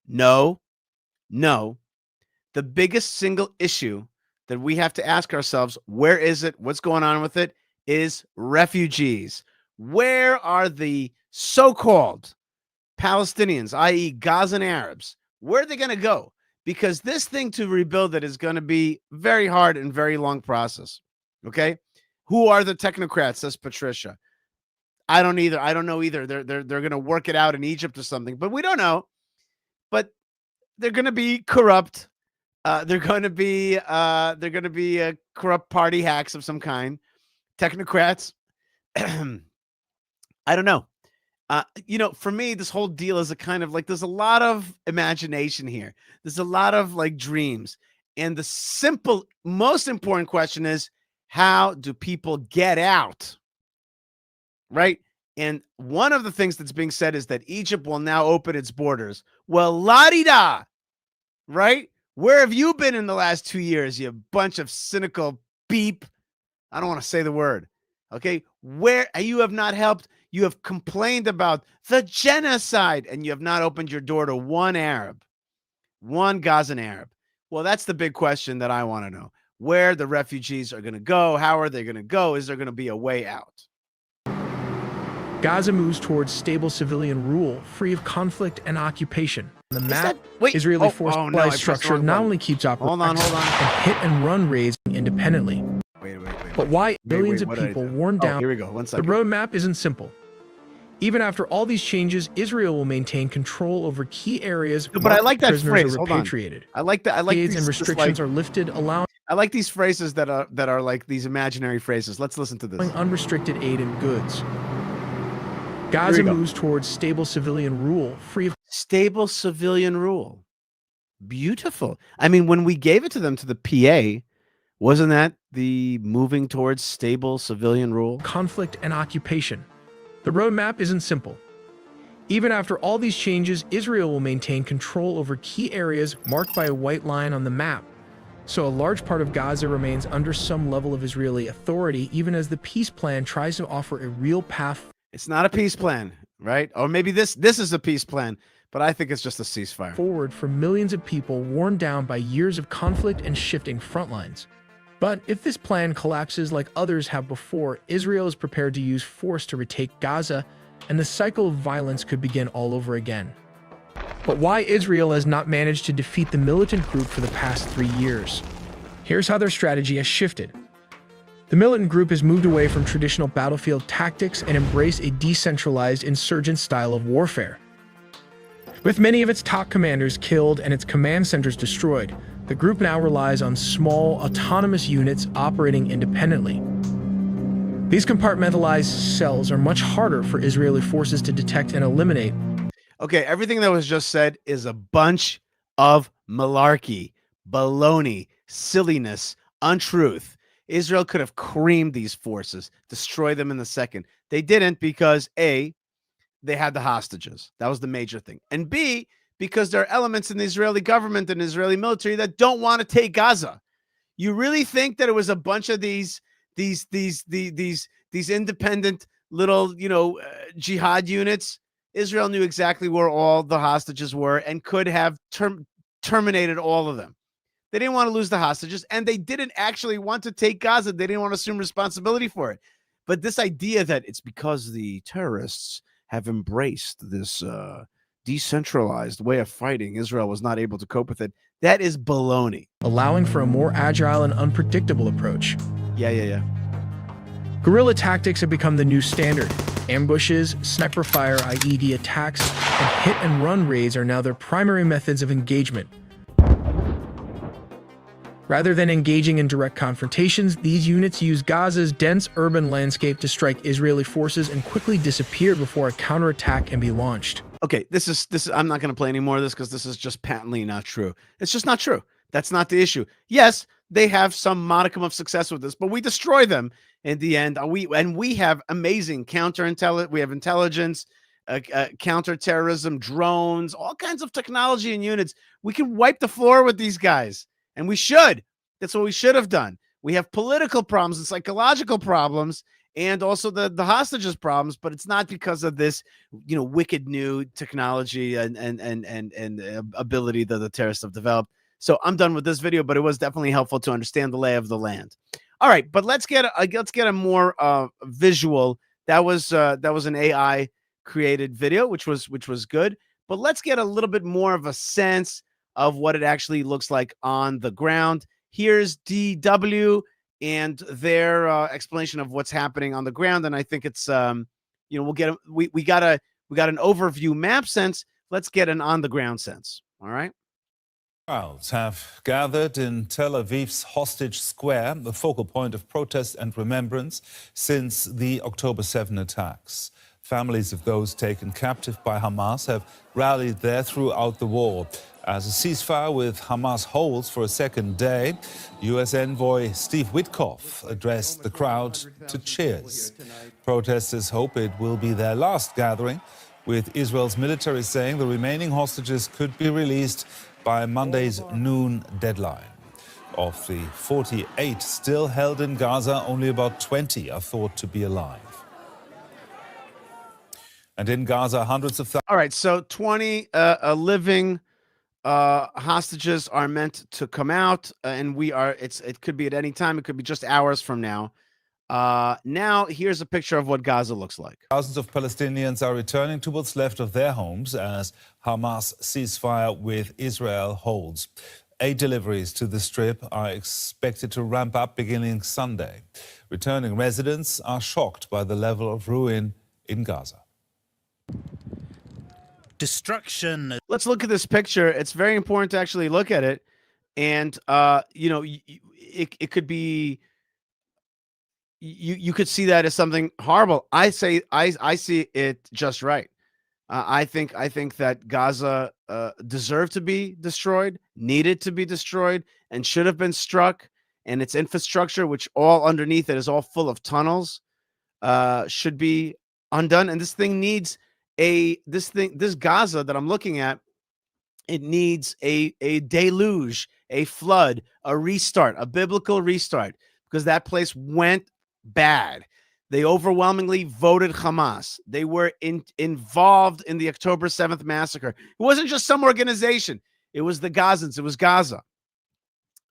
No. The biggest single issue that we have to ask ourselves, where is it? What's going on with it? Is refugees. Where are the so-called Palestinians, i.e. Gazan Arabs? Where are they going to go? Because this thing to rebuild it is going to be very hard and very long process. Okay? Who are the technocrats? Says Patricia. I don't either. I don't know either. They're going to work it out in Egypt or something, but we don't know. But they're going to be corrupt. They're going to be corrupt party hacks of some kind. Technocrats. I don't know. For me, this whole deal is a kind of like, there's a lot of imagination here. There's a lot of like dreams. And the simple, most important question is, how do people get out? Right? And one of the things that's being said is that Egypt will now open its borders. Well, la-di-da, right? Where have you been in the last 2 years, you bunch of cynical beep? I don't want to say the word. Okay? Where you have not helped. You have complained about the genocide, and you have not opened your door to one Arab, one Gazan Arab. Well, that's the big question that I want to know. Where the refugees are going to go? How are they going to go? Is there going to be a way out? Gaza moves towards stable civilian rule, free of conflict and occupation. The map, Israeli force supply structure not only keeps operating, hold on. and hit and run raids independently. Wait. But why millions of people worn down? Here we go. 1 second. The roadmap isn't simple. Even after all these changes, Israel will maintain control over key areas. But I like that prisoners phrase. are Hold on. repatriated. I like that. I like Blockades these and restrictions are lifted, allowing I like these phrases that are like these imaginary phrases. Let's listen to this. unrestricted aid and goods. Gaza moves towards stable civilian rule, free of Stable civilian rule. Beautiful. I mean, when we gave it to them to the PA, wasn't that the moving towards stable civilian rule? conflict and occupation. The roadmap isn't simple. Even after all these changes, Israel will maintain control over key areas marked by a white line on the map. So a large part of Gaza remains under some level of Israeli authority, even as the peace plan tries to offer a real path. It's not a peace plan, right? Or maybe this is a peace plan, but I think it's just a ceasefire. Forward for millions of people worn down by years of conflict and shifting front lines. But if this plan collapses like others have before, Israel is prepared to use force to retake Gaza, and the cycle of violence could begin all over again. But why Israel has not managed to defeat the militant group for the past 3 years? Here's how their strategy has shifted. The militant group has moved away from traditional battlefield tactics and embraced a decentralized insurgent style of warfare. With many of its top commanders killed and its command centers destroyed, the group now relies on small, autonomous units operating independently. These compartmentalized cells are much harder for Israeli forces to detect and eliminate. Okay, everything that was just said is a bunch of malarkey, baloney, silliness, untruth. Israel could have creamed these forces, destroy them in the second. They didn't because A, they had the hostages. That was the major thing. And B, because there are elements in the Israeli government and Israeli military that don't want to take Gaza. You really think that it was a bunch of these independent little, jihad units? Israel knew exactly where all the hostages were and could have terminated all of them. They didn't want to lose the hostages, and they didn't actually want to take Gaza. They didn't want to assume responsibility for it. But this idea that it's because the terrorists have embraced this decentralized way of fighting, Israel was not able to cope with it, that is baloney. Allowing for a more agile and unpredictable approach. Yeah. Guerrilla tactics have become the new standard. Ambushes, sniper fire, IED attacks, and hit-and-run raids are now their primary methods of engagement. Rather than engaging in direct confrontations, these units use Gaza's dense urban landscape to strike Israeli forces and quickly disappear before a counterattack can be launched. Okay, this is I'm not going to play any more of this because this is just patently not true. It's just not true. That's not the issue. Yes, they have some modicum of success with this, but we destroy them in the end. We have amazing counterintelligence. We have intelligence, counterterrorism, drones, all kinds of technology and units. We can wipe the floor with these guys, and we should. That's what we should have done. We have political problems and psychological problems, and also the hostages problems, but it's not because of this, wicked new technology and ability that the terrorists have developed. So I'm done with this video, but it was definitely helpful to understand the lay of the land. All right, but let's get a more visual. That was an AI created video, which was good. But let's get a little bit more of a sense of what it actually looks like on the ground. Here's DW and their explanation of what's happening on the ground, and I think it's we got an overview map sense. Let's get an on the ground sense. All right. Crowds have gathered in Tel Aviv's Hostage Square, the focal point of protest and remembrance since the October 7 attacks. Families of those taken captive by Hamas have rallied there throughout the war. As a ceasefire with Hamas holds for a second day, U.S. envoy Steve Witkoff addressed the crowd to cheers. Protesters hope it will be their last gathering, with Israel's military saying the remaining hostages could be released by Monday's noon deadline. Of the 48 still held in Gaza, only about 20 are thought to be alive. And in Gaza, hundreds of thousands. All right, so 20 living hostages are meant to come out, and it could be at any time. It could be just hours from now. Now, here's a picture of what Gaza looks like. Thousands of Palestinians are returning to what's left of their homes as Hamas ceasefire with Israel holds. Aid deliveries to the Strip are expected to ramp up beginning Sunday. Returning residents are shocked by the level of ruin in Gaza. Destruction. Let's look at this picture. It's very important to actually look at it. And, it could be, you could see that as something horrible. I see it just right. I think that Gaza deserved to be destroyed, needed to be destroyed, and should have been struck. And its infrastructure, which all underneath it is all full of tunnels, should be undone. And this thing needs this Gaza that I'm looking at, it needs a deluge, a flood, a restart, a biblical restart, because that place went bad. They overwhelmingly voted Hamas. They were involved in the October 7th massacre. It wasn't just some organization. It was the Gazans. It was Gaza.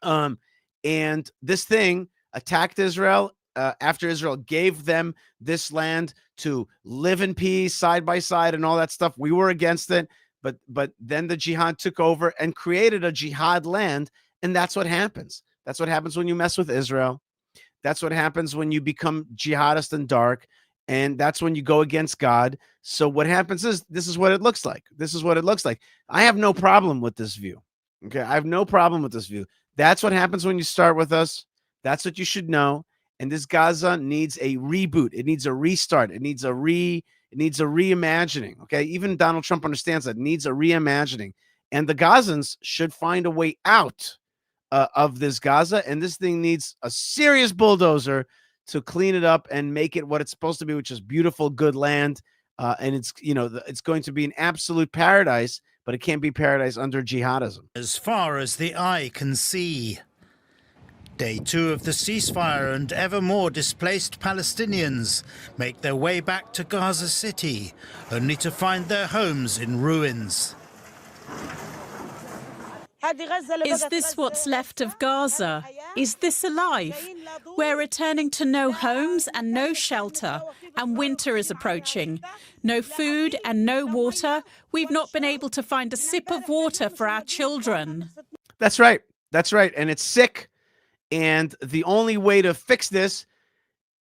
And this thing attacked Israel after Israel gave them this land to live in peace side by side and all that stuff. We were against it, but then the jihad took over and created a jihad land, and that's what happens. That's what happens when you mess with Israel. That's what happens when you become jihadist and dark, and that's when you go against God. So what happens is this is what it looks like. This is what it looks like. I have no problem with this view. Okay, I have no problem with this view. That's what happens when you start with us. That's what you should know. And this Gaza needs a reboot. It needs a restart. It needs a reimagining. Okay, even Donald Trump understands that. It needs a reimagining, and the Gazans should find a way out of this Gaza, and this thing needs a serious bulldozer to clean it up and make it what it's supposed to be, which is beautiful, good land. And it's going to be an absolute paradise, but it can't be paradise under jihadism. As far as the eye can see. Day 2 of the ceasefire, and ever more displaced Palestinians make their way back to Gaza City, only to find their homes in ruins. Is this what's left of Gaza? Is this alive? We're returning to no homes and no shelter, and winter is approaching. No food and no water. We've not been able to find a sip of water for our children. That's right. That's right. And it's sick. And the only way to fix this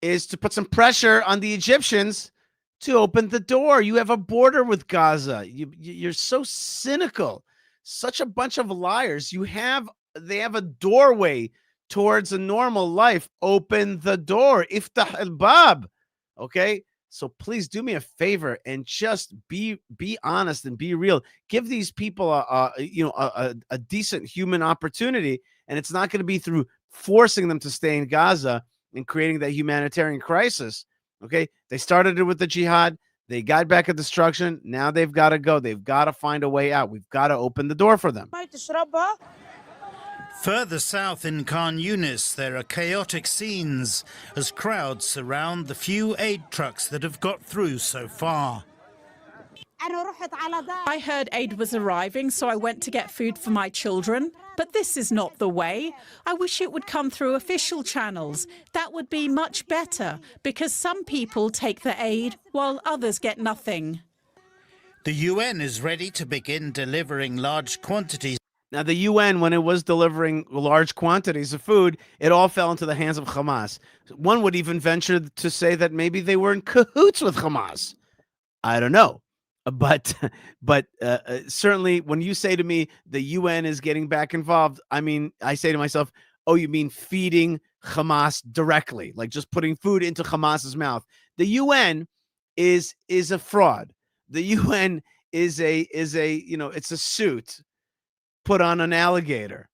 is to put some pressure on the Egyptians to open the door. You have a border with Gaza. You're so cynical. Such a bunch of liars. They have a doorway towards a normal life. Open the door. Iftah al-bab. Okay? So please do me a favor and just be honest and be real. Give these people a decent human opportunity, and it's not going to be through forcing them to stay in Gaza and creating that humanitarian crisis. Okay, they started it with the jihad. They got back at destruction. Now they've got to go. They've got to find a way out. We've got to open the door for them. Further south in Khan Yunis, there are chaotic scenes as crowds surround the few aid trucks that have got through so far. I heard aid was arriving, so I went to get food for my children. But this is not the way. I wish it would come through official channels. That would be much better, because some people take the aid while others get nothing. The UN is ready to begin delivering large quantities. Now, the UN, when it was delivering large quantities of food, it all fell into the hands of Hamas. One would even venture to say that maybe they were in cahoots with Hamas. I don't know. But certainly when you say to me the UN is getting back involved, I mean, I say to myself, oh, you mean feeding Hamas directly, like just putting food into Hamas's mouth. The UN is a fraud. The UN is a it's a suit put on an alligator.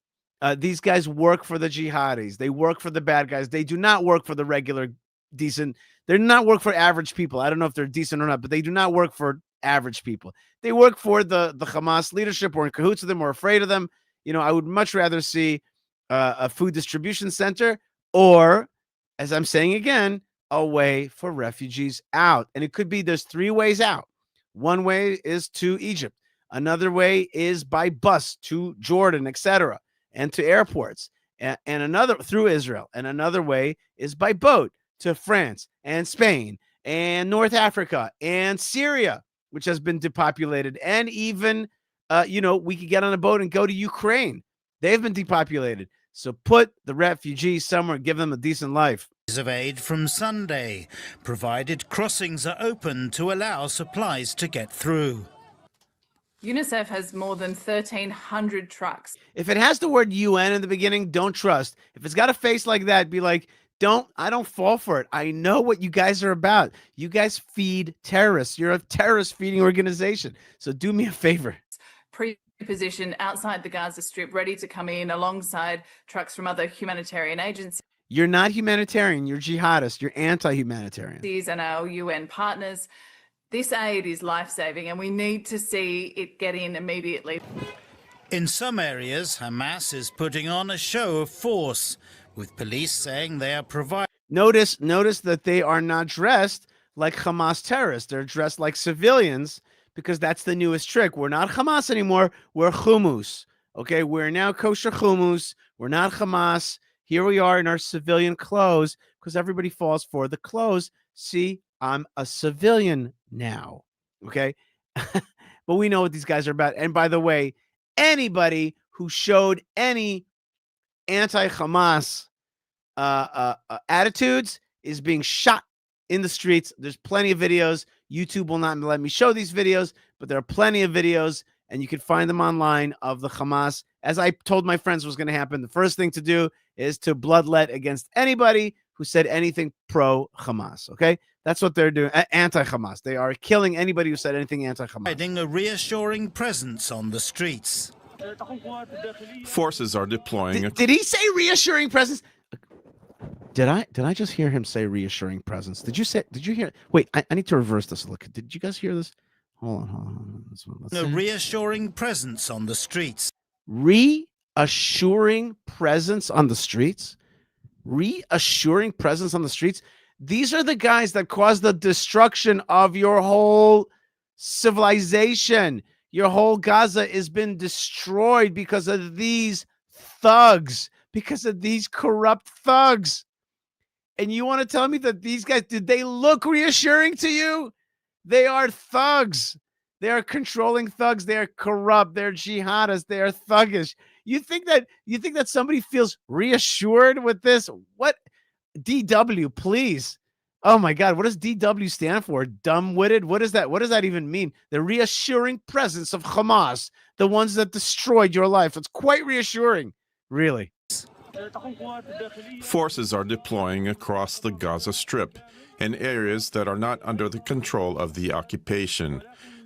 These guys work for the jihadis. They work for the bad guys. They do not work for the regular, decent. They do not work for average people. I don't know if they're decent or not, but they do not work for average people. They work for the Hamas leadership, or in cahoots with them, or afraid of them. I would much rather see a food distribution center, or, as I'm saying again, a way for refugees out. And it could be there's 3 ways out. One way is to Egypt. Another way is by bus to Jordan, etc., and to airports, and another through Israel. And another way is by boat to France and Spain and North Africa and Syria, which has been depopulated. And even, we could get on a boat and go to Ukraine. They've been depopulated. So put the refugees somewhere, give them a decent life. Of aid from Sunday, provided crossings are open to allow supplies to get through. UNICEF has more than 1,300 trucks. If it has the word UN in the beginning, don't trust. If it's got a face like that, be like, I don't fall for it. I know what you guys are about. You guys feed terrorists. You're a terrorist feeding organization. So do me a favor. Pre-positioned outside the Gaza Strip, ready to come in alongside trucks from other humanitarian agencies. You're not humanitarian. You're jihadist. You're anti-humanitarian. And our UN partners. This aid is life-saving, and we need to see it get in immediately. In some areas, Hamas is putting on a show of force, with police saying they are providing. Notice that they are not dressed like Hamas terrorists. They're dressed like civilians, because that's the newest trick. We're not Hamas anymore. We're hummus. Okay, we're now kosher hummus. We're not Hamas. Here we are in our civilian clothes, because everybody falls for the clothes. See, I'm a civilian now. Okay. But we know what these guys are about. And by the way, anybody who showed any anti-Hamas attitudes is being shot in the streets. There's plenty of videos. YouTube will not let me show these videos, but there are plenty of videos, and you can find them online, of the Hamas. As I told my friends was going to happen, the first thing to do is to bloodlet against anybody who said anything pro-Hamas, okay? That's what they're doing, anti-Hamas. They are killing anybody who said anything anti-Hamas. Providing a reassuring presence on the streets. Forces are deploying. Did he say reassuring presence? Did I just hear him say reassuring presence? Did you hear? Wait, I need to reverse this a look. Did you guys hear this? Hold on. A reassuring presence on the streets. Reassuring presence on the streets? Reassuring presence on the streets? These are the guys that caused the destruction of your whole civilization. Your whole Gaza has been destroyed because of these thugs, because of these corrupt thugs. And you want to tell me that these guys, did they look reassuring to you? They are thugs. They are controlling thugs. They are corrupt. They're jihadists. They are thuggish. You think that somebody feels reassured with this? What? DW, please. Oh my God, what does DW stand for? Dumb-witted? What is that? What does that even mean? The reassuring presence of Hamas, the ones that destroyed your life. It's quite reassuring, really. Forces are deploying across the Gaza Strip in areas that are not under the control of the occupation.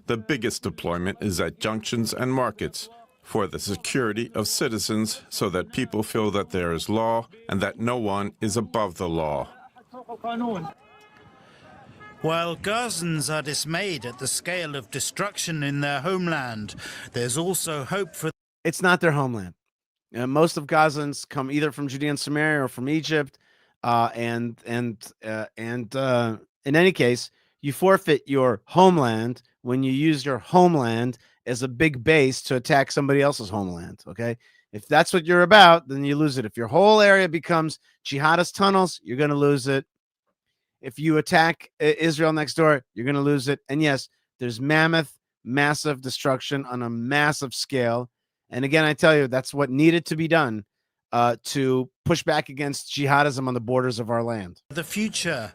The biggest deployment is at junctions and markets for the security of citizens so that people feel that there is law and that no one is above the law. While Gazans are dismayed at the scale of destruction in their homeland, there's also hope for... It's not their homeland. Most of Gazans come either from Judea and Samaria or from Egypt, and in any case, you forfeit your homeland when you use your homeland as a big base to attack somebody else's homeland. Okay, if that's what you're about, then you lose it. If your whole area becomes jihadist tunnels, you're going to lose it. If you attack Israel next door, you're going to lose it. And yes, there's massive destruction on a massive scale. And again, I tell you, that's what needed to be done to push back against jihadism on the borders of our land. The future,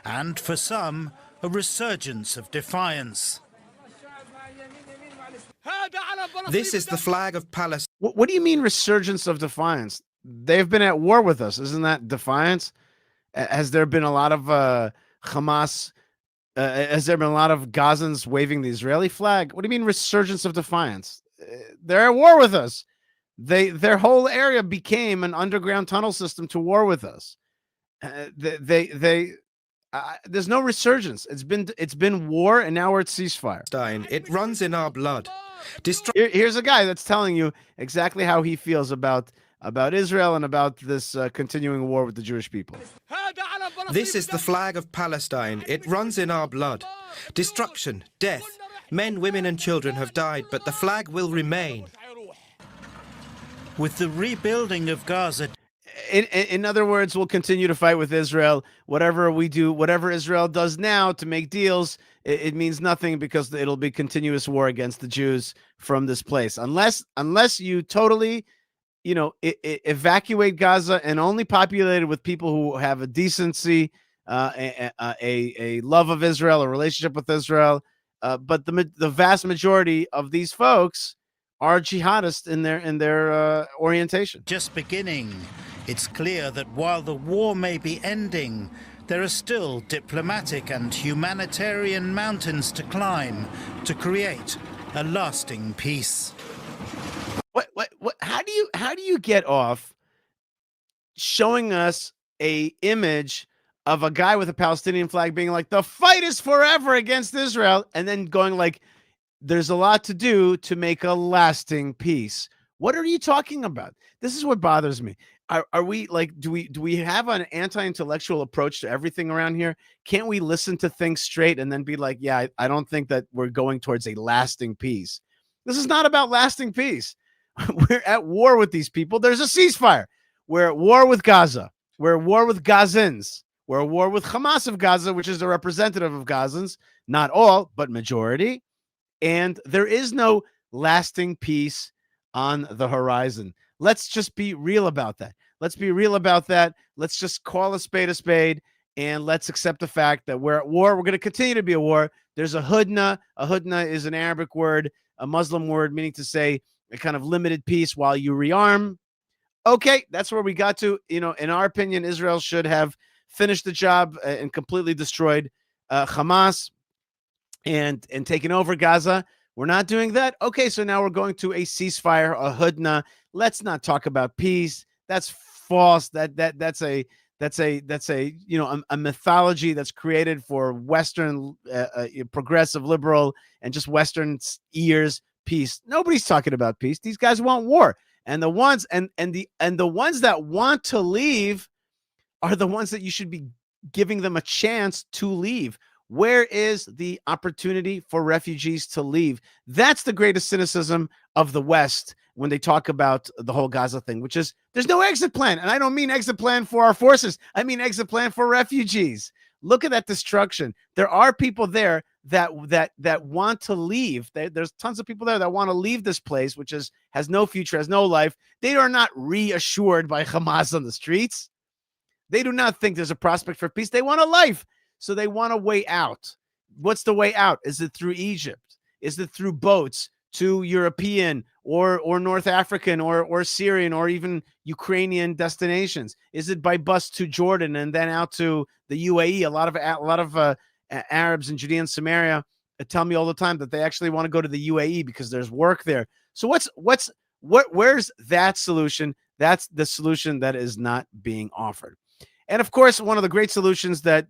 and for some, a resurgence of defiance. This is the flag of Palestine. What do you mean resurgence of defiance? They've been at war with us. Isn't that defiance? Has there been a lot of Hamas? Has there been a lot of Gazans waving the Israeli flag? What do you mean resurgence of defiance? They're at war with us. Their whole area became an underground tunnel system to war with us. There's no resurgence. It's been war, and now we're at ceasefire. It runs in our blood. Here's a guy that's telling you exactly how he feels about Israel and about this continuing war with the Jewish people. This is the flag of Palestine. It runs in our blood. Destruction, death. Men, women and children have died, but the flag will remain. With the rebuilding of Gaza... In other words, we'll continue to fight with Israel. Whatever we do, whatever Israel does now to make deals, it means nothing because it'll be continuous war against the Jews from this place. Unless you totally... evacuate Gaza and only populate it with people who have a decency, a love of Israel, a relationship with Israel. But the vast majority of these folks are jihadists in their orientation. Just beginning. It's clear that while the war may be ending, there are still diplomatic and humanitarian mountains to climb to create a lasting peace. What how do you get off showing us a image of a guy with a Palestinian flag being like, the fight is forever against Israel, and then going like, there's a lot to do to make a lasting peace? What are you talking about? This is what bothers me. Are we like, do we have an anti-intellectual approach to everything around here? Can't we listen to things straight and then be like, yeah, I don't think that we're going towards a lasting peace. This is not about lasting peace. We're at war with these people. There's a ceasefire. We're at war with Gaza. We're at war with Gazans. We're at war with Hamas of Gaza, which is the representative of Gazans. Not all, but majority. And there is no lasting peace on the horizon. Let's just be real about that. Let's be real about that. Let's just call a spade, and let's accept the fact that we're at war. We're going to continue to be at war. There's a hudna. A hudna is an Arabic word, a Muslim word, meaning to say a kind of limited peace while you rearm. Okay, that's where we got to. In our opinion, Israel should have finished the job and completely destroyed Hamas and taken over Gaza. We're not doing that. Okay, so now we're going to a ceasefire, a hudna. Let's not talk about peace. That's false. That's a mythology that's created for Western progressive liberal and just Western ears. Peace. Nobody's talking about peace. These guys want war. And the ones the ones that want to leave are the ones that you should be giving them a chance to leave. Where is the opportunity for refugees to leave? That's the greatest cynicism of the West when they talk about the whole Gaza thing, which is there's no exit plan. And I don't mean exit plan for our forces. I mean exit plan for refugees. Look at that destruction. There are people there that want to leave. There's tons of people there that want to leave this place, which has no future, has no life. They are not reassured by Hamas on the streets. They do not think there's a prospect for peace. They want a life. So they want a way out. What's the way out? Is it through Egypt? Is it through boats to European or North African or Syrian or even Ukrainian destinations? Is it by bus to Jordan and then out to the UAE? A lot of Arabs in Judea and Samaria tell me all the time that they actually want to go to the UAE because there's work there. So where's that solution? That's the solution that is not being offered. And of course, one of the great solutions that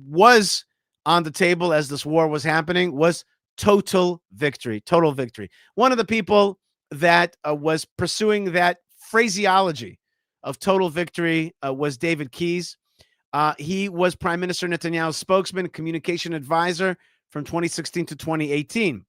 was on the table as this war was happening was total victory. Total victory. One of the people that was pursuing that phraseology of total victory was David Keyes. He was Prime Minister Netanyahu's spokesman, communication advisor from 2016 to 2018,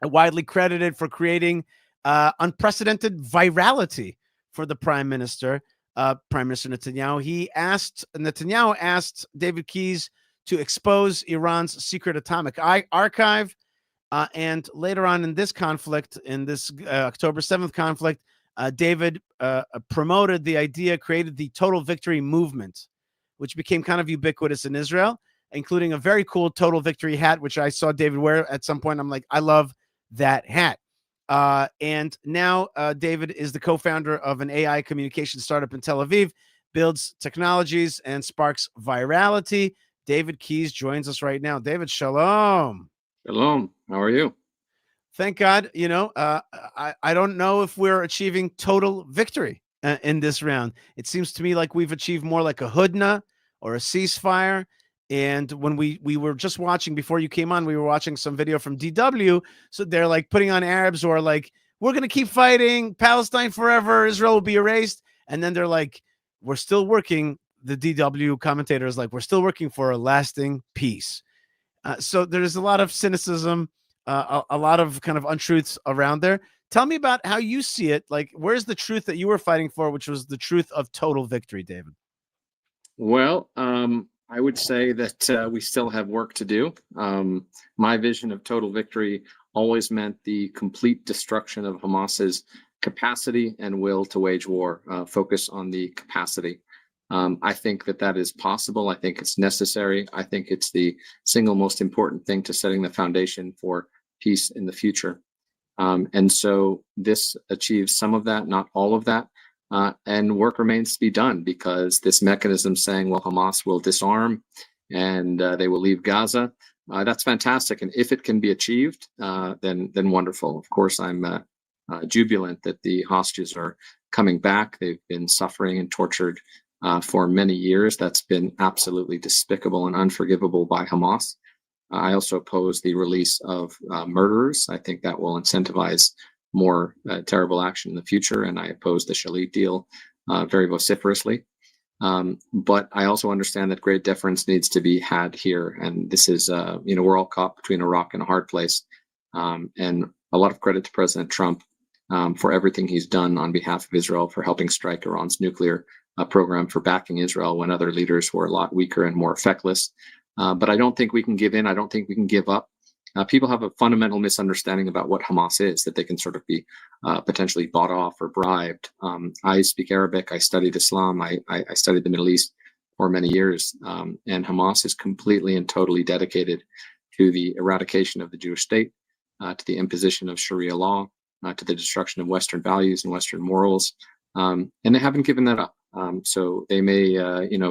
widely credited for creating unprecedented virality for the Prime Minister Netanyahu. Netanyahu asked David Keyes to expose Iran's secret atomic archive. And later on in this conflict, in this October 7th conflict, David promoted the idea, created the Total Victory movement, which became kind of ubiquitous in Israel, including a very cool Total Victory hat, which I saw David wear at some point. I'm like, I love that hat. And now David is the co-founder of an AI communication startup in Tel Aviv, builds technologies and sparks virality. David Keyes joins us right now. David, shalom. Shalom. How are you? Thank God. I don't know if we're achieving total victory in this round. It seems to me like we've achieved more like a hudna or a ceasefire. And when we were just watching before you came on, we were watching some video from DW. So they're like putting on Arabs who are like, we're going to keep fighting Palestine forever. Israel will be erased. And then they're like, we're still working. The DW commentator is like, we're still working for a lasting peace. So there's a lot of cynicism, a lot of kind of untruths around there. Tell me about how you see it. Like, where's the truth that you were fighting for, which was the truth of total victory, David? Well, I would say that we still have work to do. My vision of total victory always meant the complete destruction of Hamas's capacity and will to wage war, focus on the capacity. I think that is possible. I think it's necessary. I think it's the single most important thing to setting the foundation for peace in the future. And so this achieves some of that, not all of that. And work remains to be done because this mechanism saying, well, Hamas will disarm and they will leave Gaza, that's fantastic. And if it can be achieved, then wonderful. Of course, I'm jubilant that the hostages are coming back. They've been suffering and tortured for many years. That's been absolutely despicable and unforgivable by Hamas. I also oppose the release of murderers. I think that will incentivize more terrible action in the future, and I oppose the Shalit deal very vociferously. But I also understand that great deference needs to be had here, and this is, we're all caught between a rock and a hard place. And a lot of credit to President Trump for everything he's done on behalf of Israel, for helping strike Iran's nuclear program, for backing Israel when other leaders were a lot weaker and more feckless. But I don't think we can give in. I don't think we can give up. People have a fundamental misunderstanding about what Hamas is, that they can sort of be potentially bought off or bribed. I speak Arabic. I studied Islam. I studied the Middle East for many years. And Hamas is completely and totally dedicated to the eradication of the Jewish state, to the imposition of Sharia law, to the destruction of Western values and Western morals. And they haven't given that up. So they may,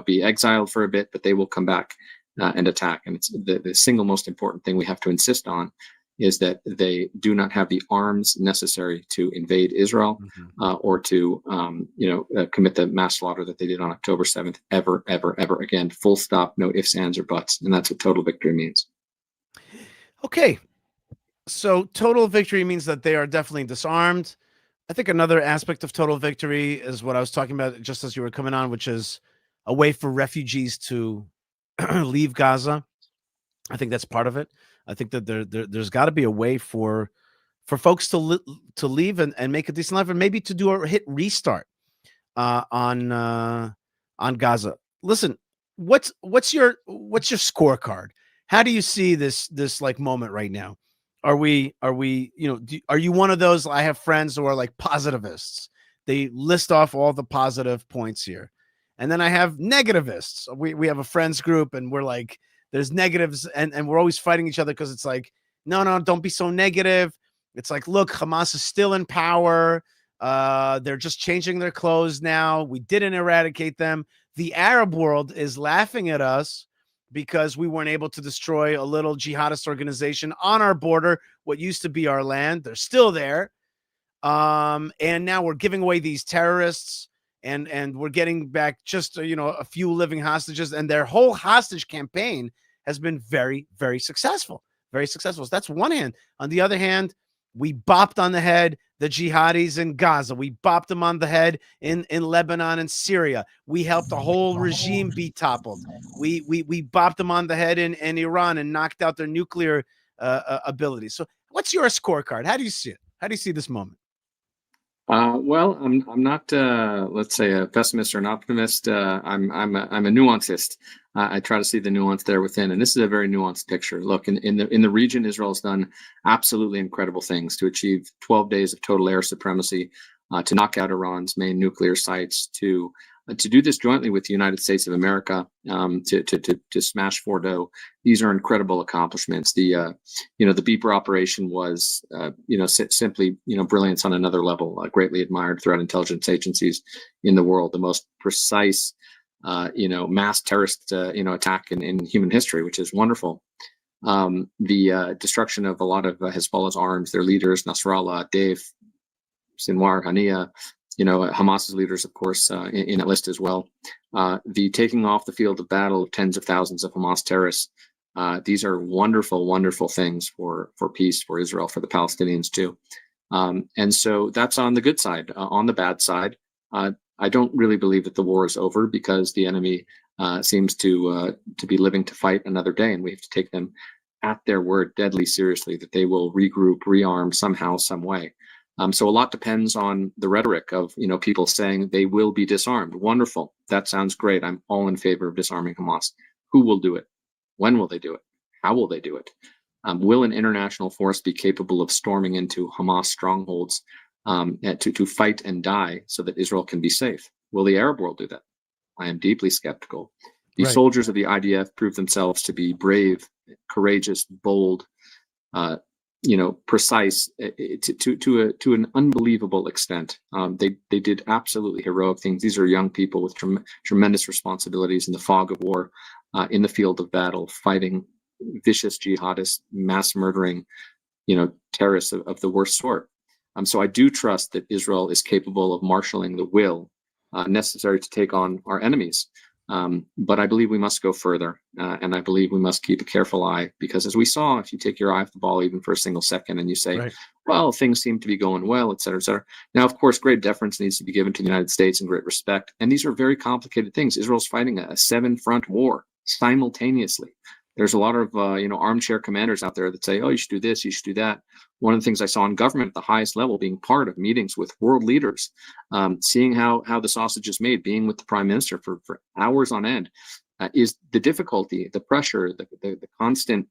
be exiled for a bit, but they will come back and attack. And it's the single most important thing we have to insist on is that they do not have the arms necessary to invade Israel or to, commit the mass slaughter that they did on October 7th, ever, ever, ever again. Full stop, no ifs, ands, or buts. And that's what total victory means. Okay. So total victory means that they are definitely disarmed. I think another aspect of total victory is what I was talking about just as you were coming on, which is a way for refugees to leave Gaza. I think that's part of it. I think that there's got to be a way for folks to leave and make a decent life, and maybe to do a hit restart on Gaza. Listen, what's your scorecard? How do you see this like moment right now? Are we are you one of those? I have friends who are like positivists. They list off all the positive points here. And then I have negativists. We have a friends group and we're like, there's negatives and we're always fighting each other because it's like, no, don't be so negative. It's like, look, Hamas is still in power. They're just changing their clothes now. We didn't eradicate them. The Arab world is laughing at us because we weren't able to destroy a little jihadist organization on our border, what used to be our land. They're still there. And now we're giving away these terrorists, and we're getting back just, a few living hostages, and their whole hostage campaign has been very, very successful. Very successful. So that's one hand. On the other hand, we bopped on the head the jihadis in Gaza. We bopped them on the head in Lebanon and Syria. We helped the whole regime be toppled. We bopped them on the head in Iran and knocked out their nuclear abilities. So what's your scorecard? How do you see it? How do you see this moment? Well, I'm not let's say a pessimist or an optimist. I'm a nuancist. I try to see the nuance there within, and this is a very nuanced picture. Look, in the region, Israel has done absolutely incredible things to achieve 12 days of total air supremacy, to knock out Iran's main nuclear sites, to do this jointly with the United States of America, to smash Fordo. These are incredible accomplishments. The Beeper operation was simply brilliance on another level. Greatly admired throughout intelligence agencies in the world. The most precise mass terrorist attack in human history, which is wonderful. The destruction of a lot of Hezbollah's arms, their leaders, Nasrallah, Deif, Sinwar, Haniya, Hamas's leaders, of course, in that list as well. The taking off the field of battle of tens of thousands of Hamas terrorists. These are wonderful, wonderful things for peace, for Israel, for the Palestinians too. And so that's on the good side. On the bad side, I don't really believe that the war is over, because the enemy seems to be living to fight another day, and we have to take them at their word deadly seriously, that they will regroup, rearm somehow, some way. So a lot depends on the rhetoric of people saying they will be disarmed. Wonderful. That sounds great. I'm all in favor of disarming Hamas. Who will do it? When will they do it? How will they do it? Will an international force be capable of storming into Hamas strongholds to fight and die so that Israel can be safe? Will the Arab world do that? I am deeply skeptical. The soldiers of the IDF prove themselves to be brave, courageous, bold, precise to an unbelievable extent. They did absolutely heroic things. These are young people with tremendous responsibilities in the fog of war, in the field of battle, fighting vicious jihadists, mass murdering, terrorists of the worst sort. So I do trust that Israel is capable of marshaling the will necessary to take on our enemies. But I believe we must go further, and I believe we must keep a careful eye, because as we saw, if you take your eye off the ball even for a single second and you say, well, things seem to be going well, et cetera, et cetera. Now, of course, great deference needs to be given to the United States and great respect. And these are very complicated things. Israel's fighting a 7-front war simultaneously. There's a lot of armchair commanders out there that say, oh, you should do this, you should do that. One of the things I saw in government at the highest level, being part of meetings with world leaders, seeing how the sausage is made, being with the prime minister for hours on end, is the difficulty, the pressure, the constant,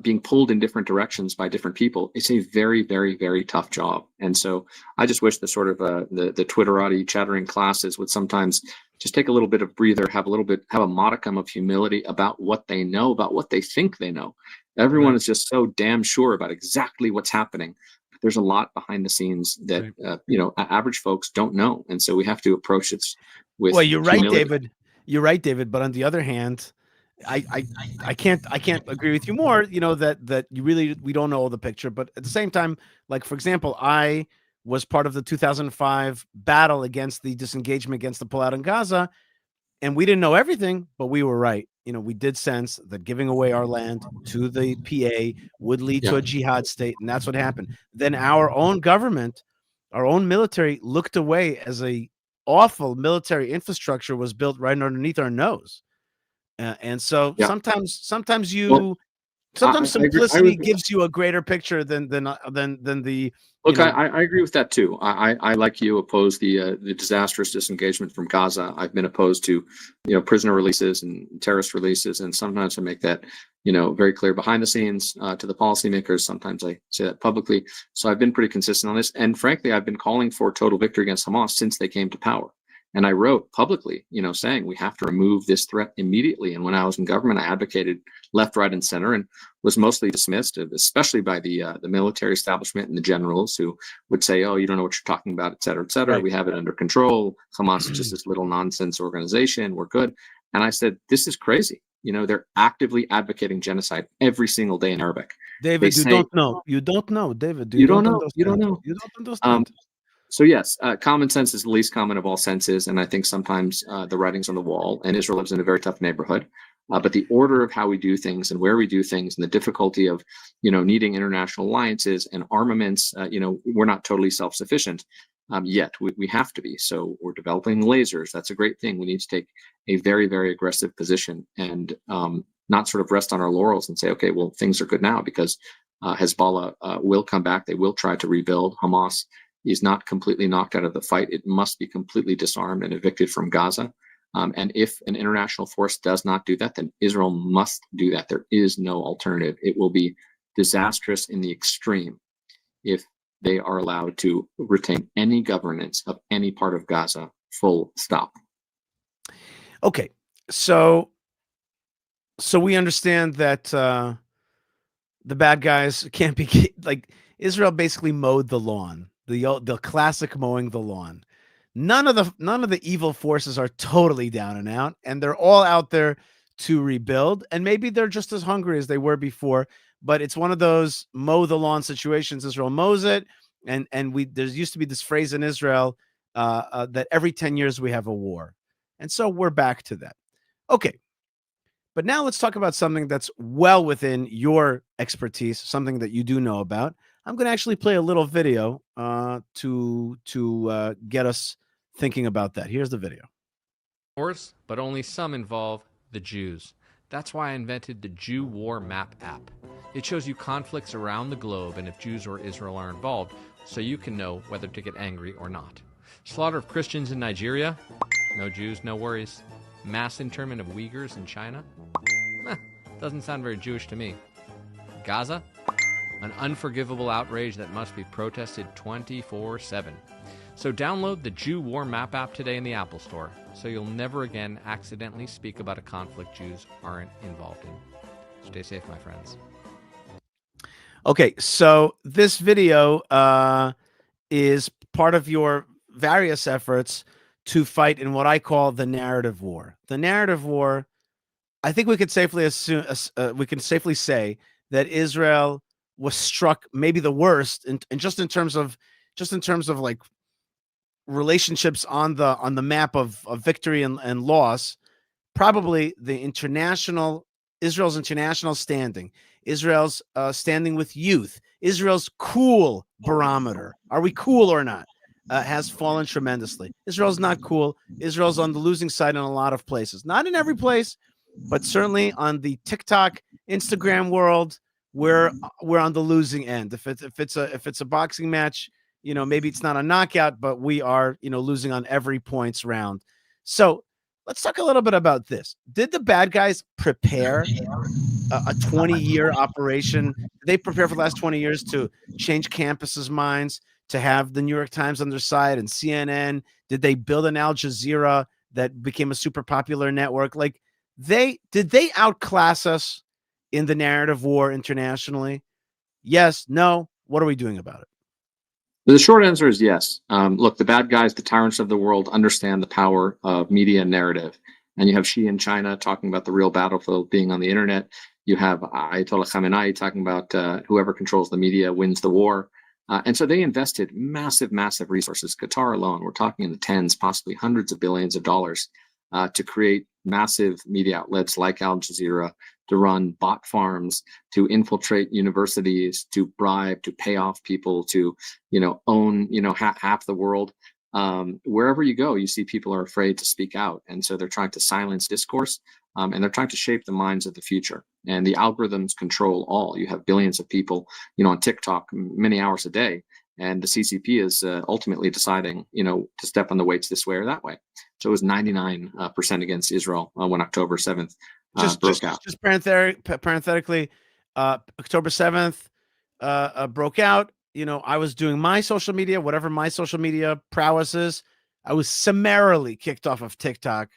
being pulled in different directions by different people. It's a very, very, very tough job. And so I just wish the sort of the Twitterati chattering classes would sometimes just take a little bit of breather, have a modicum of humility about what they know, about what they think they know. Everyone is just so damn sure about exactly what's happening. There's a lot behind the scenes that average folks don't know, and so we have to approach it with. Well, you're right, humility. David. You're right, David. But on the other hand, I can't agree with you more. That we don't know all the picture. But at the same time, like for example, I was part of the 2005 battle against the disengagement, against the pullout in Gaza, and we didn't know everything, but we were right. We did sense that giving away our land to the PA would lead to a jihad state, and that's what happened. Then our own government, our own military looked away as a awful military infrastructure was built right underneath our nose. And so sometimes simplicity gives you a greater picture than the. Look, I agree with that too. I like you oppose the disastrous disengagement from Gaza. I've been opposed to prisoner releases and terrorist releases, and sometimes I make that very clear behind the scenes to the policymakers. Sometimes I say that publicly. So I've been pretty consistent on this, and frankly, I've been calling for total victory against Hamas since they came to power. And I wrote publicly, saying we have to remove this threat immediately. And when I was in government, I advocated left, right, and center, and was mostly dismissed, especially by the military establishment and the generals who would say, "Oh, you don't know what you're talking about, et cetera, et cetera. Right. We have it under control. Hamas is just this little nonsense organization. We're good." And I said, "This is crazy. They're actively advocating genocide every single day in Arabic." David, you don't know. You don't know, David. You don't understand. You don't know. You don't understand. So yes, common sense is the least common of all senses, and I think sometimes the writing's on the wall. And Israel lives in a very tough neighborhood, but the order of how we do things and where we do things, and the difficulty of needing international alliances and armaments. We're not totally self-sufficient yet. We have to be. So we're developing lasers. That's a great thing. We need to take a very, very aggressive position and not sort of rest on our laurels and say, okay, well, things are good now, because Hezbollah will come back. They will try to rebuild. Hamas is not completely knocked out of the fight. It must be completely disarmed and evicted from Gaza. And if an international force does not do that, then Israel must do that. There is no alternative. It will be disastrous in the extreme if they are allowed to retain any governance of any part of Gaza, full stop. Okay, so we understand that the bad guys can't be like Israel basically mowed the lawn. The classic mowing the lawn. None of the evil forces are totally down and out, and they're all out there to rebuild. And maybe they're just as hungry as they were before, but it's one of those mow the lawn situations. Israel mows it, and there used to be this phrase in Israel that every 10 years we have a war, and so we're back to that. Okay, but now let's talk about something that's well within your expertise, something that you do know about. I'm going to actually play a little video to get us thinking about that. Here's the video. Wars, but only some involve the Jews. That's why I invented the Jew War Map app. It shows you conflicts around the globe and if Jews or Israel are involved, so you can know whether to get angry or not. Slaughter of Christians in Nigeria? No Jews, no worries. Mass internment of Uyghurs in China? Doesn't sound very Jewish to me. Gaza? An unforgivable outrage that must be protested 24/7. So download the Jew War Map app today in the Apple Store, so you'll never again accidentally speak about a conflict Jews aren't involved in. Stay safe, my friends. Okay, so this video is part of your various efforts to fight in what I call the narrative war. The narrative war, I think we could safely assume, safely say that Israel was struck maybe the worst, and just in terms of like relationships on the map of victory and loss. Probably Israel's international standing, Israel's standing with youth, Israel's cool barometer. Are we cool or not? Has fallen tremendously. Israel's not cool. Israel's on the losing side in a lot of places. Not in every place, but certainly on the TikTok, Instagram world, we're on the losing end. If it's a boxing match, maybe it's not a knockout, but we are, losing on every points round. So let's talk a little bit about this. Did the bad guys prepare a 20-year operation? Did they prepare for the last 20 years to change campuses' minds, to have the New York Times on their side and CNN? Did they build an Al Jazeera that became a super popular network? Like, did they outclass us in the narrative war internationally? Yes, no. What are we doing about it? The short answer is yes. Look, the bad guys, the tyrants of the world, understand the power of media and narrative. And you have Xi in China talking about the real battlefield being on the internet. You have Ayatollah Khamenei talking about whoever controls the media wins the war. And so they invested massive, massive resources. Qatar alone, we're talking in the tens, possibly hundreds of billions of dollars to create massive media outlets like Al Jazeera, to run bot farms, to infiltrate universities, to bribe, to pay off people, to own half the world. Wherever you go, you see people are afraid to speak out, and so they're trying to silence discourse, and they're trying to shape the minds of the future. And the algorithms control all. You have billions of people, on TikTok, many hours a day, and the CCP is ultimately deciding, to step on the weights this way or that way. So it was 99% against Israel when October 7th broke out. Just parenthetically, October 7th broke out. I was doing my social media, whatever my social media prowess is. I was summarily kicked off of TikTok.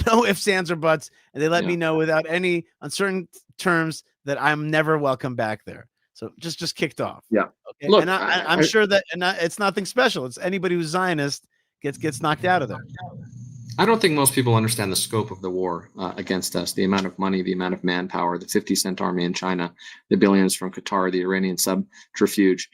No ifs, ands, or buts. And they let me know without any uncertain terms that I'm never welcome back there. So just kicked off. Yeah. Okay. Look, and I'm sure that it's nothing special. It's anybody who's Zionist gets knocked out of there. I don't think most people understand the scope of the war against us, the amount of money, the amount of manpower, the 50-cent army in China, the billions from Qatar, the Iranian subterfuge,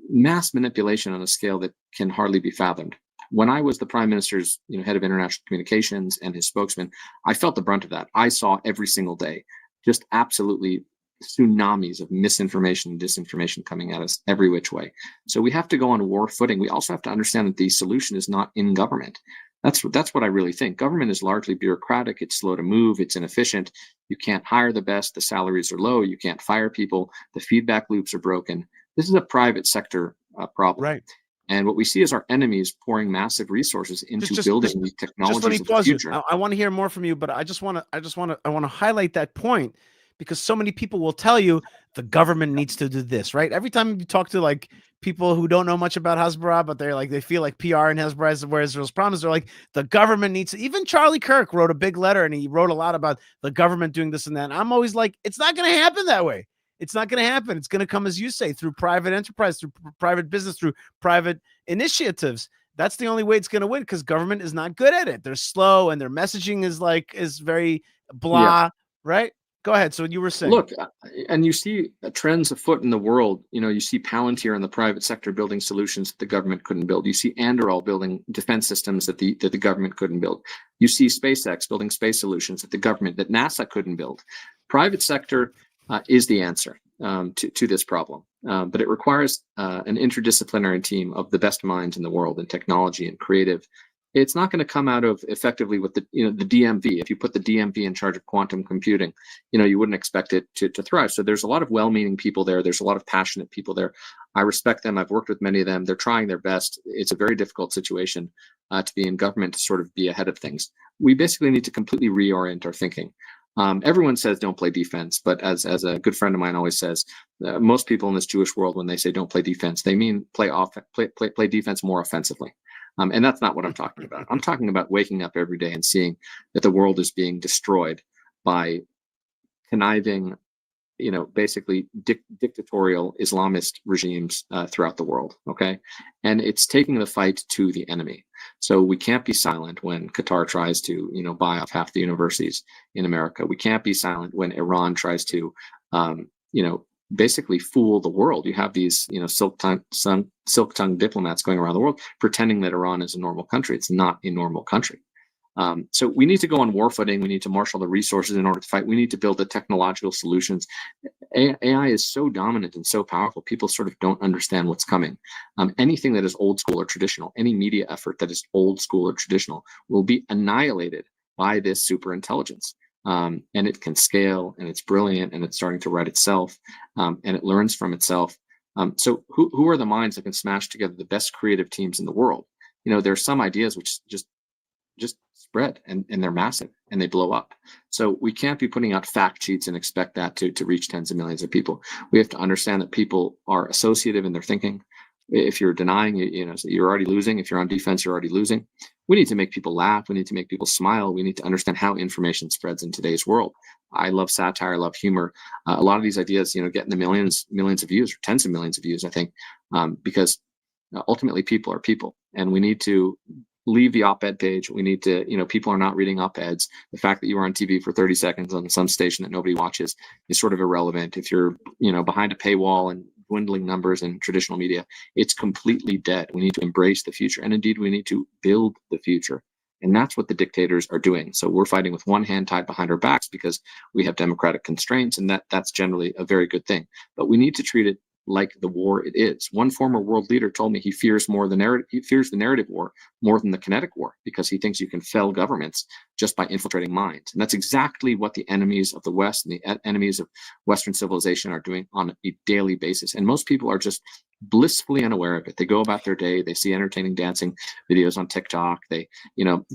mass manipulation on a scale that can hardly be fathomed. When I was the prime minister's head of international communications and his spokesman, I felt the brunt of that. I saw every single day just absolutely tsunamis of misinformation and disinformation coming at us every which way. So we have to go on war footing. We also have to understand that the solution is not in government. That's what I really think. Government is largely bureaucratic. It's slow to move. It's inefficient. You can't hire the best. The salaries are low. You can't fire people. The feedback loops are broken. This is a private sector problem. Right. And what we see is our enemies pouring massive resources into building these technologies let me of the pause future. you. I want to hear more from you, but I want to highlight that point, because so many people will tell you the government needs to do this, right? Every time you talk to like people who don't know much about Hezbollah, but they feel like PR and Hezbollah is where Israel's problems, they're like, the government needs to. Even Charlie Kirk wrote a big letter and he wrote a lot about the government doing this and that. And I'm always like, it's not going to happen that way. It's not going to happen. It's going to come, as you say, through private enterprise, through private business, through private initiatives. That's the only way it's going to win, because government is not good at it. They're slow and their messaging is very blah, right? Go ahead. So you were saying. Look, and you see trends afoot in the world. You see Palantir in the private sector building solutions that the government couldn't build. You see Anduril building defense systems that the government couldn't build. You see SpaceX building space solutions that NASA couldn't build. Private sector is the answer to this problem, but it requires an interdisciplinary team of the best minds in the world in technology and creative. It's not going to come out of effectively with the DMV. If you put the DMV in charge of quantum computing, you wouldn't expect it to thrive. So there's a lot of well-meaning people there. There's a lot of passionate people there. I respect them. I've worked with many of them. They're trying their best. It's a very difficult situation to be in government, to sort of be ahead of things. We basically need to completely reorient our thinking. Everyone says don't play defense, but as a good friend of mine always says, most people in this Jewish world, when they say don't play defense, they mean play defense more offensively. And that's not what I'm talking about. I'm talking about waking up every day and seeing that the world is being destroyed by conniving, basically dictatorial Islamist regimes throughout the world. Okay. And it's taking the fight to the enemy. So we can't be silent when Qatar tries to, buy off half the universities in America. We can't be silent when Iran tries to, basically fool the world. You have these, silk-tongued diplomats going around the world pretending that Iran is a normal country. It's not a normal country. So we need to go on war footing. We need to marshal the resources in order to fight. We need to build the technological solutions. AI is so dominant and so powerful, people sort of don't understand what's coming. Anything that is old school or traditional, any media effort that is old school or traditional will be annihilated by this super intelligence. And it can scale, and it's brilliant, and it's starting to write itself, and it learns from itself. So who are the minds that can smash together the best creative teams in the world? There are some ideas which just spread, and they're massive, and they blow up. So we can't be putting out fact sheets and expect that to reach tens of millions of people. We have to understand that people are associative in their thinking. If you're denying, you're already losing. If you're on defense, you're already losing. We need to make people laugh. We need to make people smile. We need to understand how information spreads in today's world. I love satire. I love humor. A lot of these ideas, get in the millions of views, or tens of millions of views, I think, because ultimately people are people, and we need to leave the op-ed page. We need to, people are not reading op-eds. The fact that you are on TV for 30 seconds on some station that nobody watches is sort of irrelevant. If you're, behind a paywall and dwindling numbers in traditional media, it's completely dead. We need to embrace the future. And indeed, we need to build the future. And that's what the dictators are doing. So we're fighting with one hand tied behind our backs because we have democratic constraints, and that's generally a very good thing. But we need to treat it like the war it is. One former world leader told me he fears the narrative war more than the kinetic war, because he thinks you can fell governments just by infiltrating minds. And that's exactly what the enemies of the West and the enemies of Western civilization are doing on a daily basis. And most people are just blissfully unaware of it. They go about their day, they see entertaining dancing videos on TikTok, they,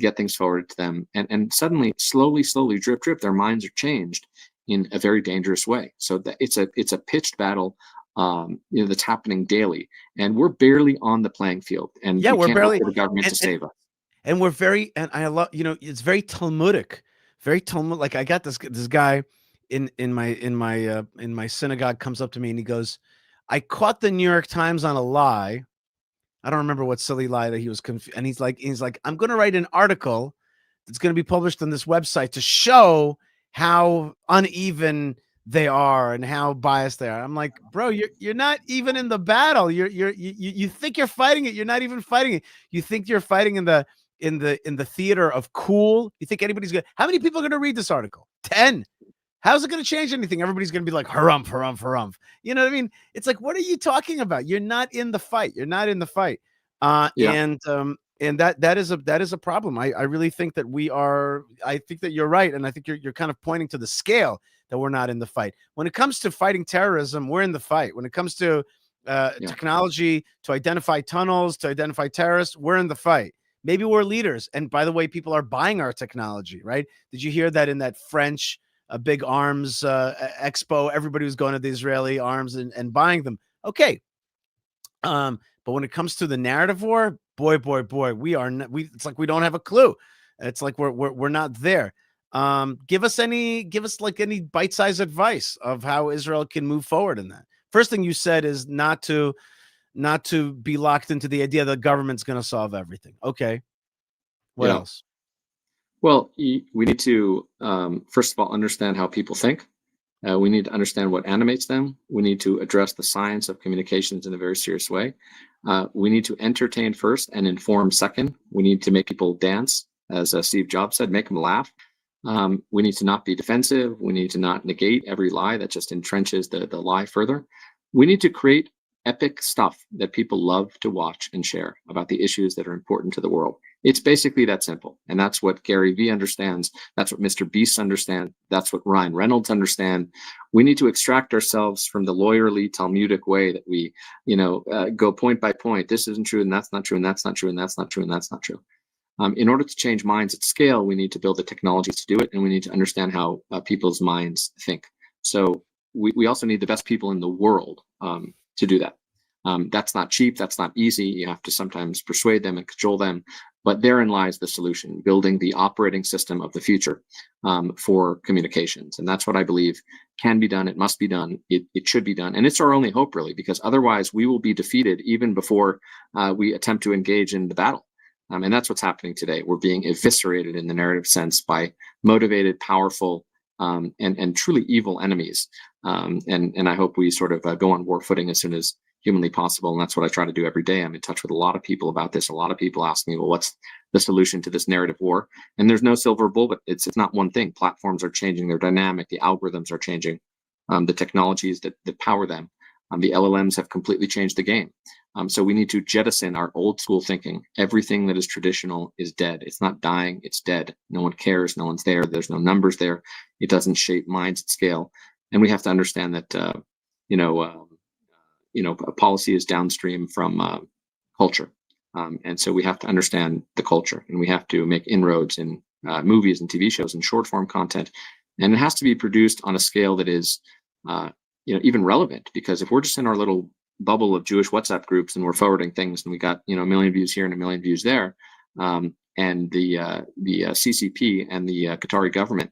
get things forwarded to them. And suddenly, slowly, drip, their minds are changed in a very dangerous way. So that it's a pitched battle that's happening daily, and we're barely on the playing field. And Yeah, we we're can't barely, look to the government to save us. and we're very, and I love, it's very Talmudic, very Talmud. Like I got this guy in my synagogue comes up to me and he goes, "I caught the New York Times on a lie. I don't remember what silly lie that he was confused." And he's like, "I'm going to write an article that's going to be published on this website to show how uneven they are and how biased they are." I'm like, "Bro, you're not even in the battle. You think you're fighting it. You're not even fighting it. You think you're fighting in the theater of cool. You think anybody's going to, how many people are going to read this article? 10. How's it going to change anything? Everybody's going to be like, harumph, harumph, harumph. You know what I mean? It's like, what are you talking about? You're not in the fight. You're not in the fight. And that is a problem. I really think that I think that you're right. And I think you're kind of pointing to the scale that we're not in the fight. When it comes to fighting terrorism, we're in the fight. When it comes to technology, to identify tunnels, to identify terrorists, we're in the fight. Maybe we're leaders. And by the way, people are buying our technology, right? Did you hear that in that French big arms expo? Everybody was going to the Israeli arms and buying them. Okay. But when it comes to the narrative war, boy, it's like we don't have a clue. It's like we're not there. Give us any bite-sized advice of how Israel can move forward in that. First thing you said is not to be locked into the idea that the government's going to solve everything. Okay. What else? Well, we need to, first of all, understand how people think. We need to understand what animates them. We need to address the science of communications in a very serious way. We need to entertain first and inform second. We need to make people dance, as Steve Jobs said, make them laugh. We need to not be defensive. We need to not negate every lie that just entrenches the lie further. We need to create epic stuff that people love to watch and share about the issues that are important to the world. It's basically that simple. And that's what Gary Vee understands. That's what Mr. Beast understands. That's what Ryan Reynolds understands. We need to extract ourselves from the lawyerly Talmudic way that we, go point by point. This isn't true, and that's not true, and that's not true, and that's not true, and that's not true. In order to change minds at scale, we need to build the technologies to do it, and we need to understand how people's minds think. So we also need the best people in the world to do that. That's not cheap. That's not easy. You have to sometimes persuade them and cajole them. But therein lies the solution, building the operating system of the future for communications. And that's what I believe can be done. It must be done. It should be done. And it's our only hope, really, because otherwise we will be defeated even before we attempt to engage in the battle. And that's what's happening today. We're being eviscerated in the narrative sense by motivated, powerful, and truly evil enemies. And I hope we sort of go on war footing as soon as humanly possible. And that's what I try to do every day. I'm in touch with a lot of people about this. A lot of people ask me, well, what's the solution to this narrative war? And there's no silver bullet. It's not one thing. Platforms are changing. They're dynamic. The algorithms are changing. The technologies that power them. The LLMs have completely changed the game. So we need to jettison our old school thinking. Everything that is traditional is dead. It's not dying. It's dead. No one cares. No one's there. There's no numbers there. It doesn't shape minds at scale. And we have to understand that, policy is downstream from culture. And so we have to understand the culture, and we have to make inroads in movies and TV shows and short form content. And it has to be produced on a scale that is, even relevant, because if we're just in our little bubble of Jewish WhatsApp groups and we're forwarding things and we got, a million views here and a million views there, and the CCP and the Qatari government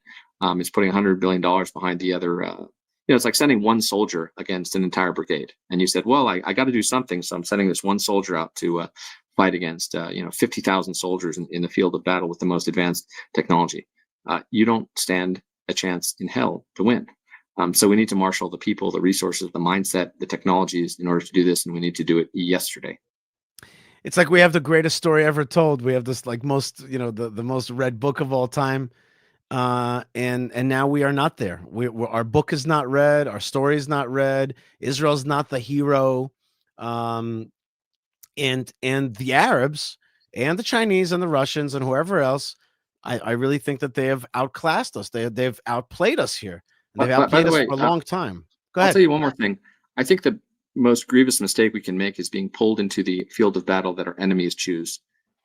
is putting $100 billion behind the other, it's like sending one soldier against an entire brigade. And you said, well, I got to do something. So I'm sending this one soldier out to fight against, 50,000 soldiers in the field of battle with the most advanced technology. You don't stand a chance in hell to win. So we need to marshal the people, the resources, the mindset, the technologies in order to do this. And we need to do it yesterday. It's like we have the greatest story ever told. We have this like most, the most read book of all time. And now we are not there. Our book is not read. Our story is not read. Israel's not the hero. And the Arabs and the Chinese and the Russians and whoever else, I really think that they have outclassed us. They've outplayed us here. And they've outplayed us for a long time. Go ahead. I'll tell you one more thing. I think the most grievous mistake we can make is being pulled into the field of battle that our enemies choose.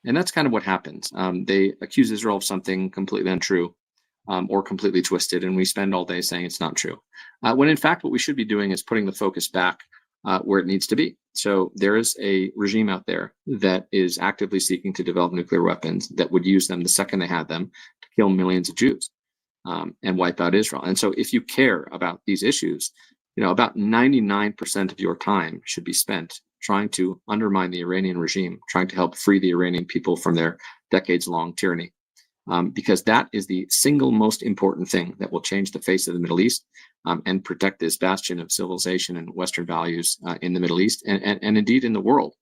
And that's kind of what happens. They accuse Israel of something completely untrue. Or completely twisted, and we spend all day saying it's not true. When in fact, what we should be doing is putting the focus back where it needs to be. So there is a regime out there that is actively seeking to develop nuclear weapons that would use them the second they had them to kill millions of Jews and wipe out Israel. And so if you care about these issues, about 99% of your time should be spent trying to undermine the Iranian regime, trying to help free the Iranian people from their decades-long tyranny. Because that is the single most important thing that will change the face of the Middle East and protect this bastion of civilization and Western values in the Middle East and indeed in the world.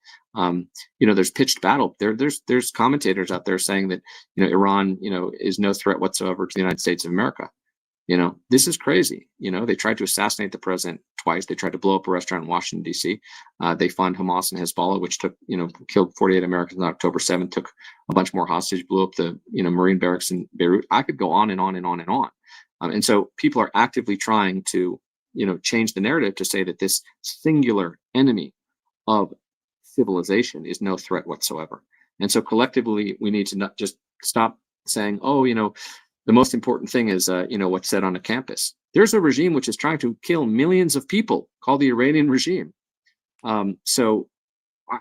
There's pitched battle. There's commentators out there saying that Iran is no threat whatsoever to the United States of America. This is crazy. They tried to assassinate the president twice. They tried to blow up a restaurant in Washington, D.C. They fund Hamas and Hezbollah, which killed 48 Americans on October 7th, took a bunch more hostage, blew up the Marine barracks in Beirut. I could go on and on and on and on. And so people are actively trying to change the narrative to say that this singular enemy of civilization is no threat whatsoever. And so collectively, we need to not just stop saying, the most important thing is, what's said on a campus. There's a regime which is trying to kill millions of people called the Iranian regime. So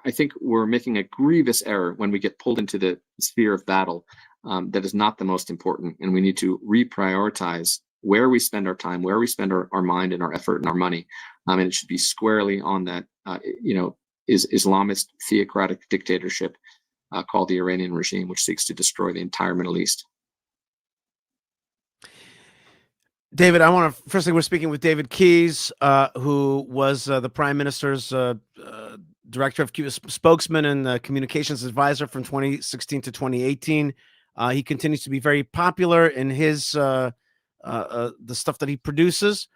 I think we're making a grievous error when we get pulled into the sphere of battle that is not the most important. And we need to reprioritize where we spend our time, where we spend our mind and our effort and our money. And it should be squarely on that, is Islamist theocratic dictatorship called the Iranian regime, which seeks to destroy the entire Middle East. David, first thing, we're speaking with David Keyes, who was the Prime Minister's Director of Spokesman and Communications Advisor from 2016 to 2018. He continues to be very popular in his the stuff that he produces.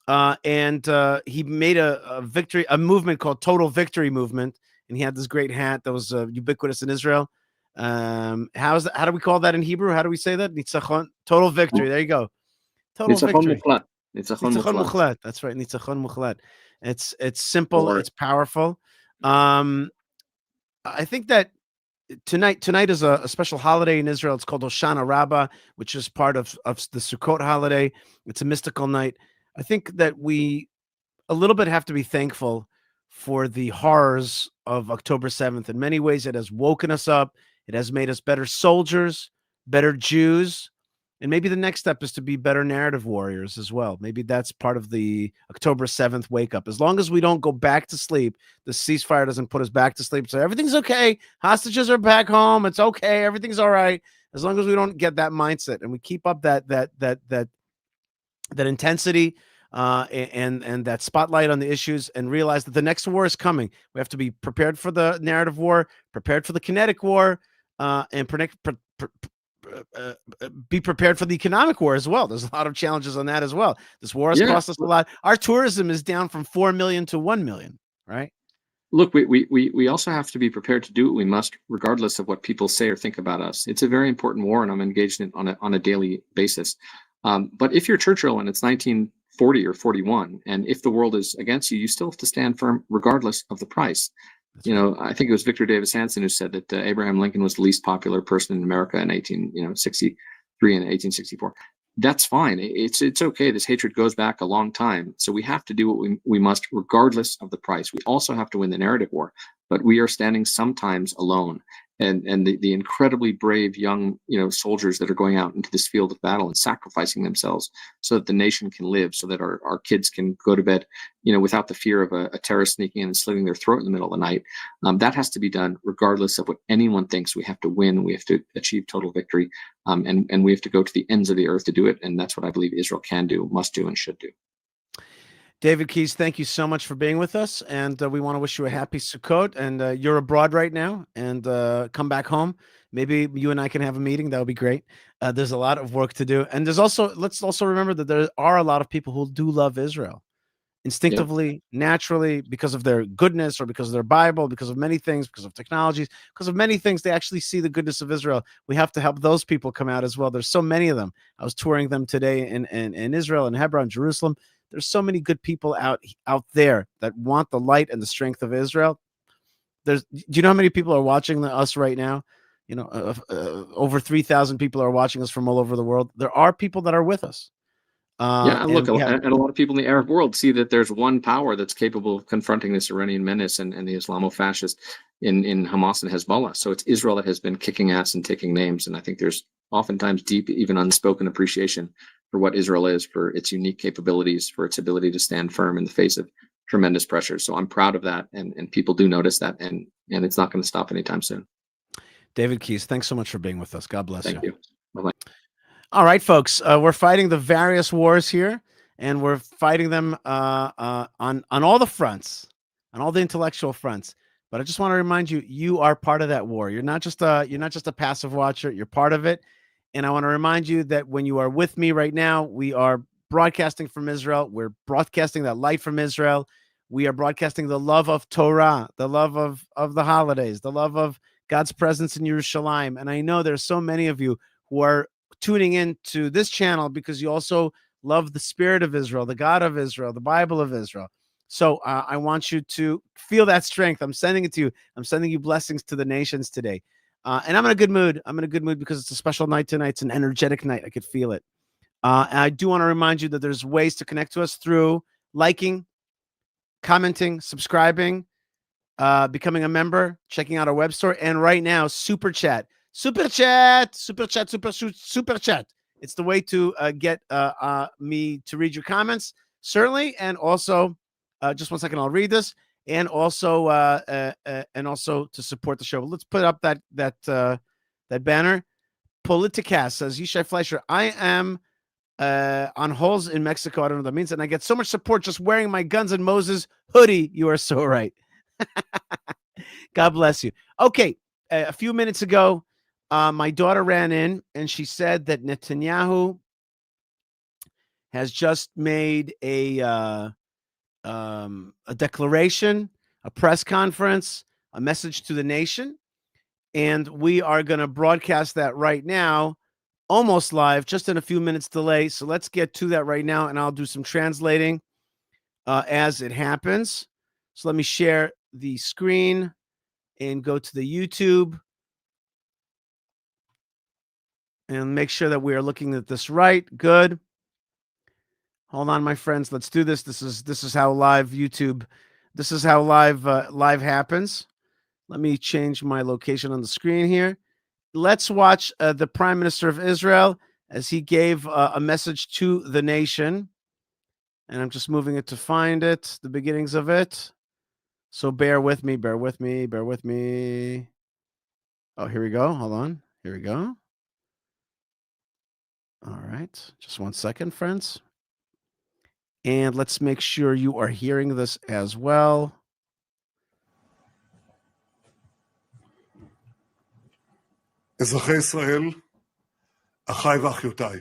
And he made a movement called Total Victory Movement, and he had this great hat that was ubiquitous in Israel. How do we call that in Hebrew? How do we say that? Nitzachon, total victory. There you go. Total victory. Nitzachon muchlat. That's right. Nitzachon muchlat. It's simple. It's powerful. I think that tonight is a special holiday in Israel. It's called Hoshana Rabbah, which is part of the Sukkot holiday. It's a mystical night. I think that we a little bit have to be thankful for the horrors of October 7th. In many ways, it has woken us up. It has made us better soldiers, better Jews. And maybe the next step is to be better narrative warriors as well. Maybe that's part of the October 7th wake up. As long as we don't go back to sleep, the ceasefire doesn't put us back to sleep. So everything's okay. Hostages are back home. It's okay. Everything's all right. As long as we don't get that mindset and we keep up that intensity and that spotlight on the issues and realize that the next war is coming. We have to be prepared for the narrative war, prepared for the kinetic war, and be prepared for the economic war as well. There's a lot of challenges on that as well. This war has cost us a lot. Our tourism is down from 4 million to 1 million, right? Look, we also have to be prepared to do what we must, regardless of what people say or think about us. It's a very important war, and I'm engaged in it on a daily basis. But if you're Churchill and it's 1940 or 41, and if the world is against you, you still have to stand firm, regardless of the price. I think it was Victor Davis Hanson who said that Abraham Lincoln was the least popular person in America in 1863 and 1864. That's fine. It's okay. This hatred goes back a long time. So we have to do what we must, regardless of the price. We also have to win the narrative war, but we are standing sometimes alone. And the incredibly brave young soldiers that are going out into this field of battle and sacrificing themselves so that the nation can live, so that our kids can go to bed without the fear of a terrorist sneaking in and slitting their throat in the middle of the night. That has to be done regardless of what anyone thinks. We have to win. We have to achieve total victory, and we have to go to the ends of the earth to do it. And that's what I believe Israel can do, must do, and should do. David Keyes, thank you so much for being with us, and we want to wish you a happy Sukkot. And you're abroad right now, and come back home. Maybe you and I can have a meeting. That would be great. There's a lot of work to do, and let's also remember that there are a lot of people who do love Israel, instinctively, naturally, because of their goodness or because of their Bible, because of many things, because of technologies, because of many things. They actually see the goodness of Israel. We have to help those people come out as well. There's so many of them. I was touring them today in Israel, in Hebron, Jerusalem. There's so many good people out there that want the light and the strength of Israel. Do you know how many people are watching us right now? Over 3,000 people are watching us from all over the world. There are people that are with us. Yeah, and look, we have- and a lot of people in the Arab world see that there's one power that's capable of confronting this Iranian menace and the Islamo-fascist in Hamas and Hezbollah. So it's Israel that has been kicking ass and taking names. And I think there's oftentimes deep, even unspoken appreciation for what Israel is, for its unique capabilities, for its ability to stand firm in the face of tremendous pressure. So I'm proud of that, and people do notice that, and it's not going to stop anytime soon. David Keyes, thanks so much for being with us. God bless Thank you. Bye-bye. All right, folks, we're fighting the various wars here, and we're fighting them on all the fronts, on all the intellectual fronts. But I just want to remind you, you are part of that war. You're not just a passive watcher. You're part of it. And I want to remind you that when you are with me right now, we are broadcasting from Israel. We're broadcasting that light from Israel. We are broadcasting the love of Torah, the love of the holidays, the love of God's presence in Yerushalayim. And I know there's so many of you who are tuning in to this channel because you also love the spirit of Israel, the God of Israel, the Bible of Israel. So I want you to feel that strength. I'm sending it to you. I'm sending you blessings to the nations today. And I'm in a good mood. I'm in a good mood because it's a special night tonight. It's an energetic night. I could feel it. And I do want to remind you that there's ways to connect to us through liking, commenting, subscribing, becoming a member, checking out our web store, and right now, super chat. Super chat. It's the way to get me to read your comments, certainly, and also, just one second, I'll read this, and also to support the show. Let's put up that banner. Politicast says, Yishai Fleischer, I am on holes in Mexico. I don't know what that means, and I get so much support just wearing my Guns N' Moses hoodie. You are so right. God bless you. Okay, a few minutes ago, my daughter ran in and she said that Netanyahu has just made a declaration, a press conference, a message to the nation, and we are going to broadcast that right now, almost live, just in a few minutes delay. So let's get to that right now, and I'll do some translating as it happens. So let me share the screen and go to the YouTube and make sure that we are looking at this right. Good. Hold on, my friends. Let's do this. This is how live YouTube. This is how live happens. Let me change my location on the screen here. Let's watch the Prime Minister of Israel as he gave a message to the nation. And I'm just moving it to find it, the beginnings of it. So bear with me, bear with me, bear with me. Oh, here we go. Hold on. Here we go. All right. Just one second, friends. And let's make sure you are hearing this as well. אזרחי ישראל, אחיי ואחיותיי.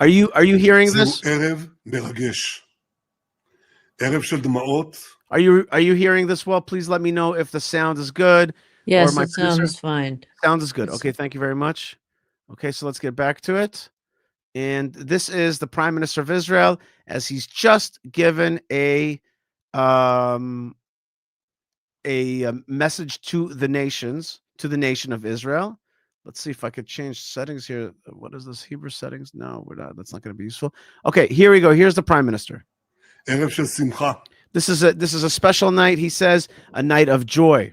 Are you hearing זהו this? ערב מרגש. ערב של דמעות. Are you hearing this well? Please let me know if the sound is good. Yes, or my it sounds fine. Sound is good. Okay, thank you very much. Okay, so let's get back to it. And this is the Prime Minister of Israel as he's just given a message to the nation of Israel. Let's see if I could change settings here. What is this? Hebrew settings? No, we're not. That's not going to be useful. Okay, here we go. Here's the Prime Minister. ערב של שמחה. This is a special night, he says, a night of joy.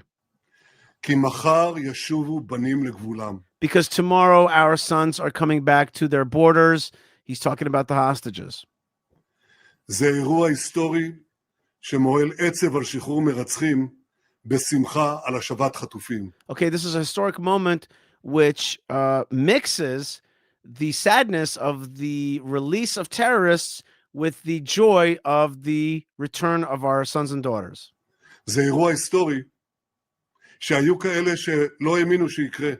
כי מחר ישובו בנים לגבולם. Because tomorrow our sons are coming back to their borders. He's talking about the hostages. זה אירוע היסטורי שמועל עצב על שחרור מרצחים בשמחה על השבת חטופים. Okay, this is a historic moment which mixes the sadness of the release of terrorists with the joy of the return of our sons and daughters. זה אירוע היסטורי שהיו כאלה שלא האמינו שיקרה.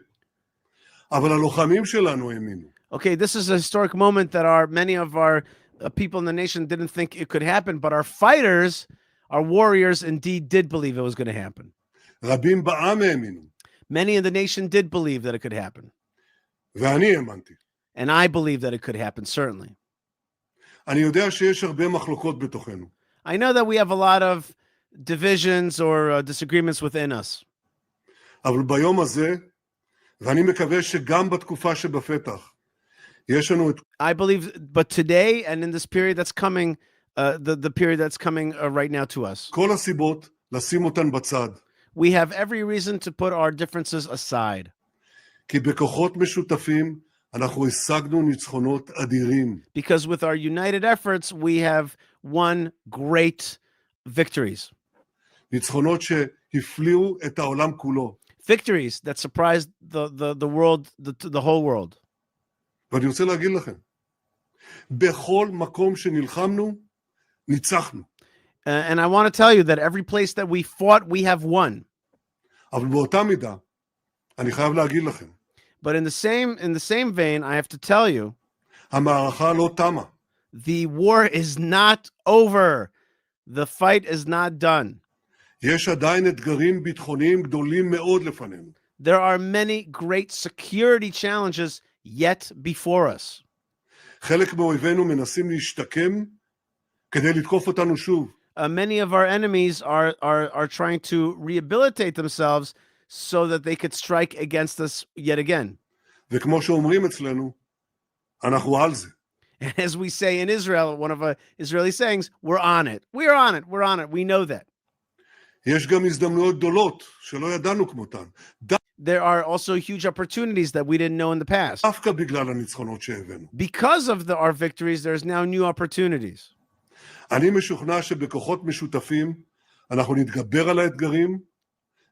אבל הלוחמים שלנו האמינו. Okay, this is a historic moment that many of our people in the nation didn't think it could happen, but our fighters, our warriors, indeed did believe it was going to happen. רבים בעם האמינו. Many in the nation did believe that it could happen. ואני האמנתי. And I believe that it could happen, certainly. אני יודע שיש הרבה מחלוקות בתוכנו. I know that we have a lot of divisions or disagreements within us. אבל ביום הזה, ואני מקווה שגם בתקופה שבפתח, יש לנו את I believe, but today and in this period that's coming, the period that's coming right now to us, כל הסיבות לשים אותן בצד. we have every reason to put our differences aside. כי בכוחות משותפים אנחנו השגנו ניצחונות אדירים. Because with our united efforts, we have won great victories. ניצחונות שהפליאו את העולם כולו. Victories that surprised the world, the whole world. ואני רוצה להגיד לכם, בכל מקום שנלחמנו, ניצחנו. And I want to tell you that every place that we fought, we have won. אבל באותה מידה, אני חייב להגיד לכם, But in the same vein, I have to tell you, המערכה לא תמה. the war is not over. The fight is not done. יש עדיין אתגרים ביטחוניים גדולים מאוד לפנינו. There are many great security challenges yet before us. חלק מאויבינו מנסים להשתקם כדי לתקוף אותנו שוב. Many of our enemies are trying to rehabilitate themselves so that they could strike against us yet again. וכמו שאומרים אצלנו, אנחנו על זה. And as we say in Israel, one of our Israeli sayings, we're on it. We're on it. We're on it. We know that. יש גם הזדמנויות גדולות שלא ידענו כמותן. There are also huge opportunities that we didn't know in the past. דווקא בגלל הניצחונות שהבאנו. Because of our victories, there's now new opportunities. אני משוכנע שבכוחות משותפים אנחנו נתגבר על האתגרים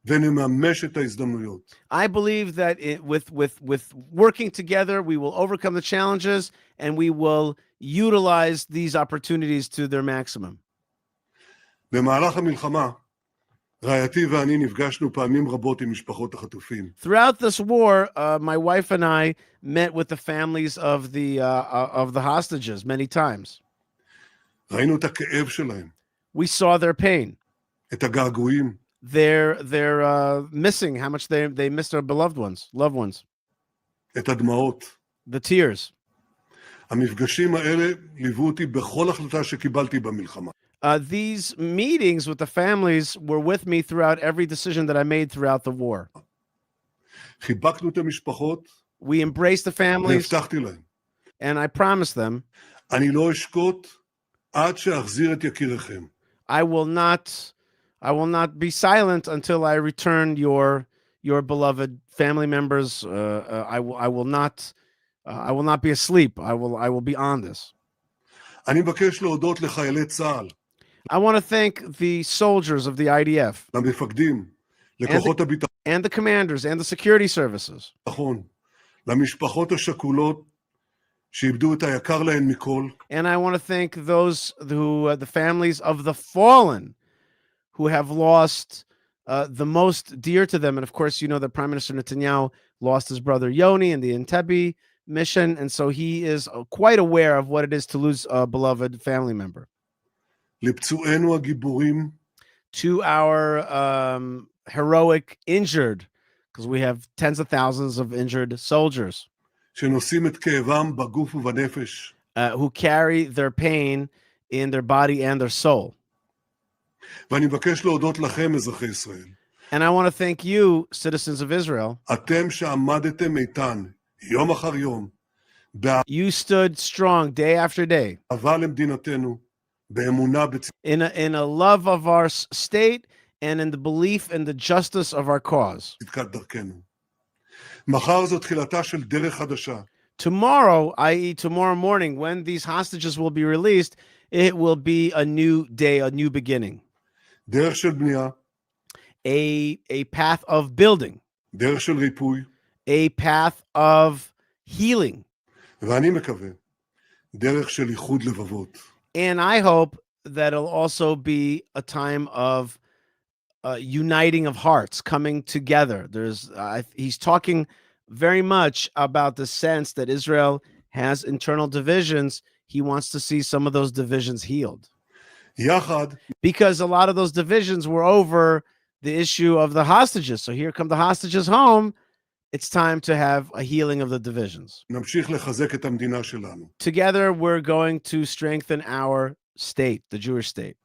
ונממש את ההזדמנויות. I believe that with working together, we will overcome the challenges and we will utilize these opportunities to their maximum. במהלך המלחמה, רעייתי ואני נפגשנו פעמים רבות עם משפחות החטופים. Throughout this war, my wife and I met with the families of the hostages many times. ראינו את הכאב שלהם. We saw their pain. את הגעגועים. They're missing how much they miss their loved ones. את הדמעות. The tears. המפגשים האלה ליוו אותי בכל החלטה שקיבלתי במלחמה. These meetings with the families were with me throughout every decision that I made throughout the war. חיבקנו את המשפחות. We embraced the families. והבטחתי להם. And I promised them. אני לא אשקוט עד שאחזיר את יקיריכם. I will not be silent until I return your beloved family members. I will not be asleep. I will be on this. אני מבקש להודות לחיילי צה"ל. I want to thank the soldiers of the IDF. למפקדים, לכוחות הביטחון. And the commanders and the security services. למשפחות השכולות שאיבדו את היקר להן מכל. And I want to thank those the families of the fallen who have lost the most dear to them. And of course, you know that Prime Minister Netanyahu lost his brother Yoni in the Entebbe mission. And so he is quite aware of what it is to lose a beloved family member. לפצועינו הגיבורים. To our heroic injured, because we have tens of thousands of injured soldiers. שנושאים את כאבם בגוף ובנפש. Who carry their pain in their body and their soul. ואני מבקש להודות לכם, אזרחי ישראל. And I want to thank you, citizens of Israel. אתם שעמדתם איתן, יום אחר יום. You stood strong day after day. אהבה למדינתנו, באמונה in a love of our state and in the belief in the justice of our cause. צדקת דרכנו. מחר זו תחילתה של דרך חדשה. Tomorrow, i.e. tomorrow morning, when these hostages will be released, it will be a new day, a new beginning. דרך של בנייה. A path of building. דרך של ריפוי. A path of healing. ואני מקווה, דרך של איחוד לבבות. And I hope that it'll also be a time of uniting of hearts, coming together. He's talking very much about the sense that Israel has internal divisions. He wants to see some of those divisions healed. יחד. Because a lot of those divisions were over the issue of the hostages. So here come the hostages home. It's time to have a healing of the divisions. נמשיך לחזק את המדינה שלנו. Together, we're going to strengthen our state, the Jewish state.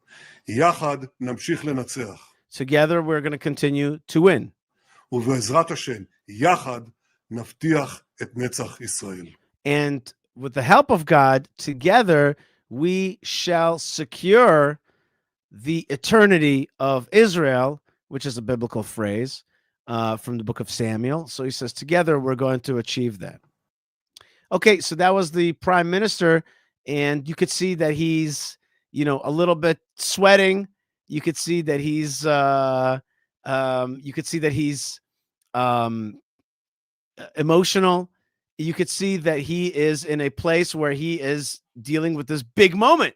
יחד נמשיך לנצח. Together, we're going to continue to win. ובעזרת השם, יחד נבטיח את נצח ישראל. And with the help of God, together we shall secure the eternity of Israel, which is a biblical phrase from the book of Samuel. So he says, together we're going to achieve that. Okay, so that was the prime minister, and you could see that he's, a little bit sweating. You could see that he's, emotional. You could see that he is in a place where he is dealing with this big moment.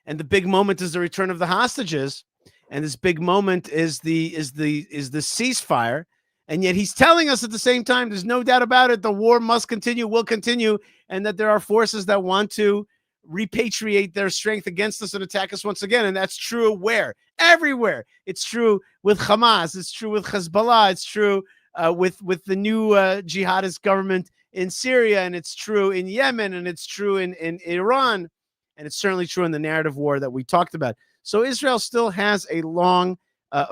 And the big moment is the return of the hostages, and this big moment is the ceasefire. And yet he's telling us at the same time, there's no doubt about it, the war must continue, will continue, and that there are forces that want to repatriate their strength against us and attack us once again. And that's true where? Everywhere. It's true with Hamas. It's true with Hezbollah. It's true with the new jihadist government in Syria, and it's true in Yemen, and it's true in Iran. And it's certainly true in the narrative war that we talked about. So Israel still has a long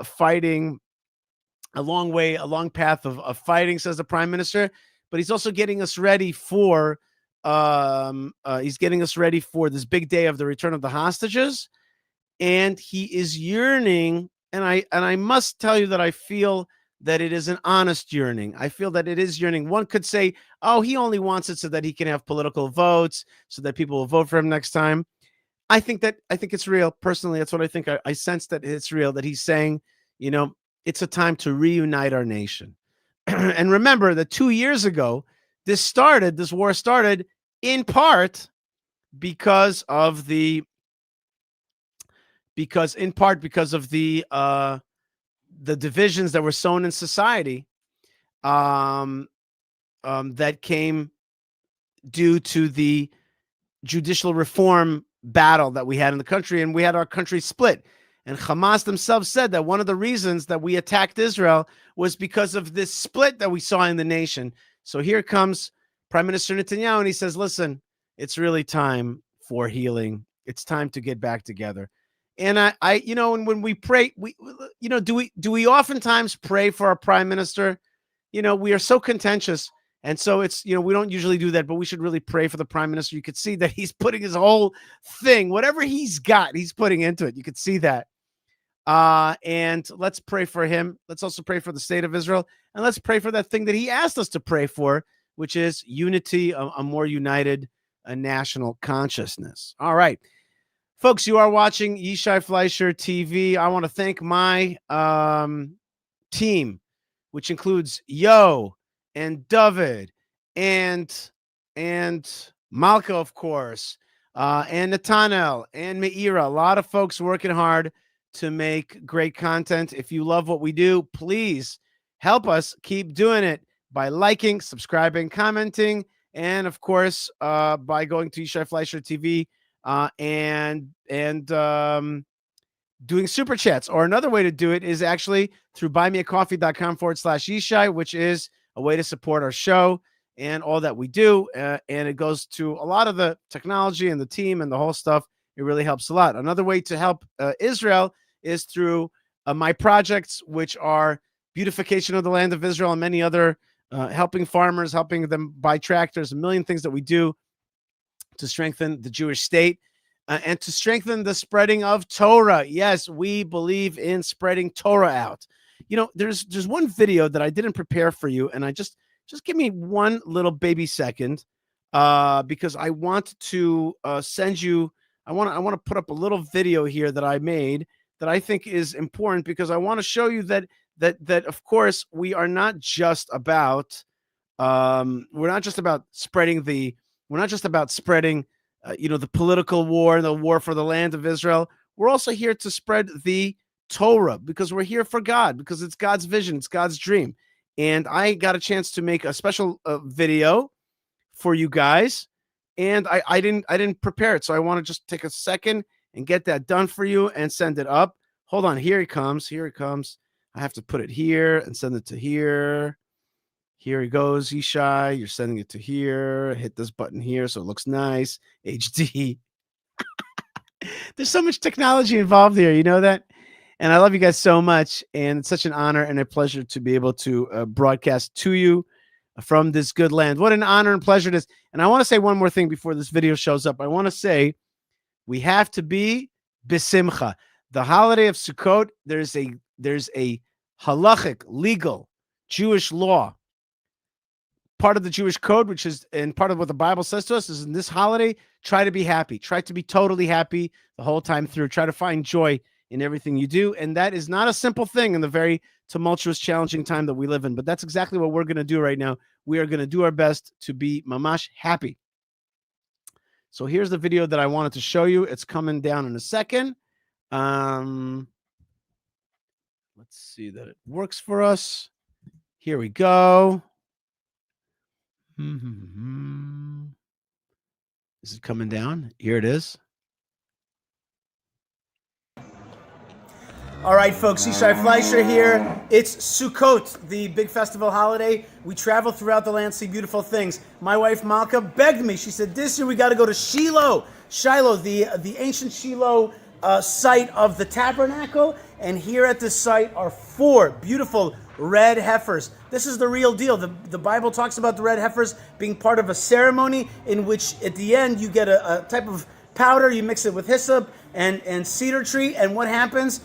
fighting, a long path of fighting, says the prime minister. But he's also getting us ready for this big day of the return of the hostages. And he is yearning, and I must tell you that I feel that it is an honest yearning. I feel that it is yearning. One could say, oh, he only wants it so that he can have political votes, so that people will vote for him next time. I think it's real. Personally, that's what I think. I sense that it's real, that he's saying, it's a time to reunite our nation. And remember that 2 years ago, this war started in part because of the divisions that were sown in society that came due to the judicial reform battle that we had in the country, and we had our country split. And Hamas themselves said that one of the reasons that we attacked Israel was because of this split that we saw in the nation. So here comes Prime Minister Netanyahu, and he says, listen, it's really time for healing. It's time to get back together. And and when we pray, do we oftentimes pray for our prime minister? We are so contentious. And so it's, we don't usually do that, but we should really pray for the prime minister. You could see that he's putting his whole thing, whatever he's got, he's putting into it. You could see that. And let's pray for him. Let's also pray for the state of Israel. And let's pray for that thing that he asked us to pray for, which is unity, a more united national consciousness. All right. Folks, you are watching Yishai Fleischer TV. I want to thank my team, which includes Yo and David and Malka, of course, and Natanel and Meira. A lot of folks working hard to make great content. If you love what we do, please help us keep doing it by liking, subscribing, commenting, and of course, by going to Yishai Fleischer TV and doing super chats. Or another way to do it is actually through buymeacoffee.com/Yishai, which is a way to support our show and all that we do. And it goes to a lot of the technology and the team and the whole stuff. It really helps a lot. Another way to help Israel is through my projects, which are beautification of the land of Israel and many other helping farmers, helping them buy tractors, a million things that we do to strengthen the Jewish state and to strengthen the spreading of Torah. Yes, we believe in spreading Torah out. There's one video that I didn't prepare for you, and I just give me one little baby second because I want to send you. I want to put up a little video here that I made that I think is important because I want to show you that of course we are not just about spreading the political war, the war for the land of Israel. We're also here to spread the Torah because we're here for God, because it's God's vision, it's God's dream. And I got a chance to make a special video for you guys, and I didn't prepare it, so I want to just take a second and get that done for you and send it up. Hold on, here it comes. I have to put it here and send it to here. Here it goes, Yishai. You're sending it to here. Hit this button here so it looks nice. HD. There's so much technology involved here. You know that? And I love you guys so much. And it's such an honor and a pleasure to be able to broadcast to you from this good land. What an honor and pleasure it is. And I want to say one more thing before this video shows up. I want to say we have to be besimcha. The holiday of Sukkot, there's a halachic, legal, Jewish law, part of the Jewish code, which is, and part of what the Bible says to us is in this holiday, try to be happy. Try to be totally happy the whole time through. Try to find joy in everything you do. And that is not a simple thing in the very tumultuous, challenging time that we live in. But that's exactly what we're going to do right now. We are going to do our best to be mamash happy. So here's the video that I wanted to show you. It's coming down in a second. Let's see that it works for us. Here we go. Is it coming down? Here it is. All right, folks, Yishai Fleischer here. It's Sukkot, the big festival holiday. We travel throughout the land, see beautiful things. My wife Malka begged me. She said, this year we got to go to Shiloh, the ancient Shiloh site of the tabernacle. And here at this site are 4 beautiful red heifers. This is the real deal. The Bible talks about the red heifers being part of a ceremony in which at the end you get a type of powder, you mix it with hyssop and cedar tree, and what happens?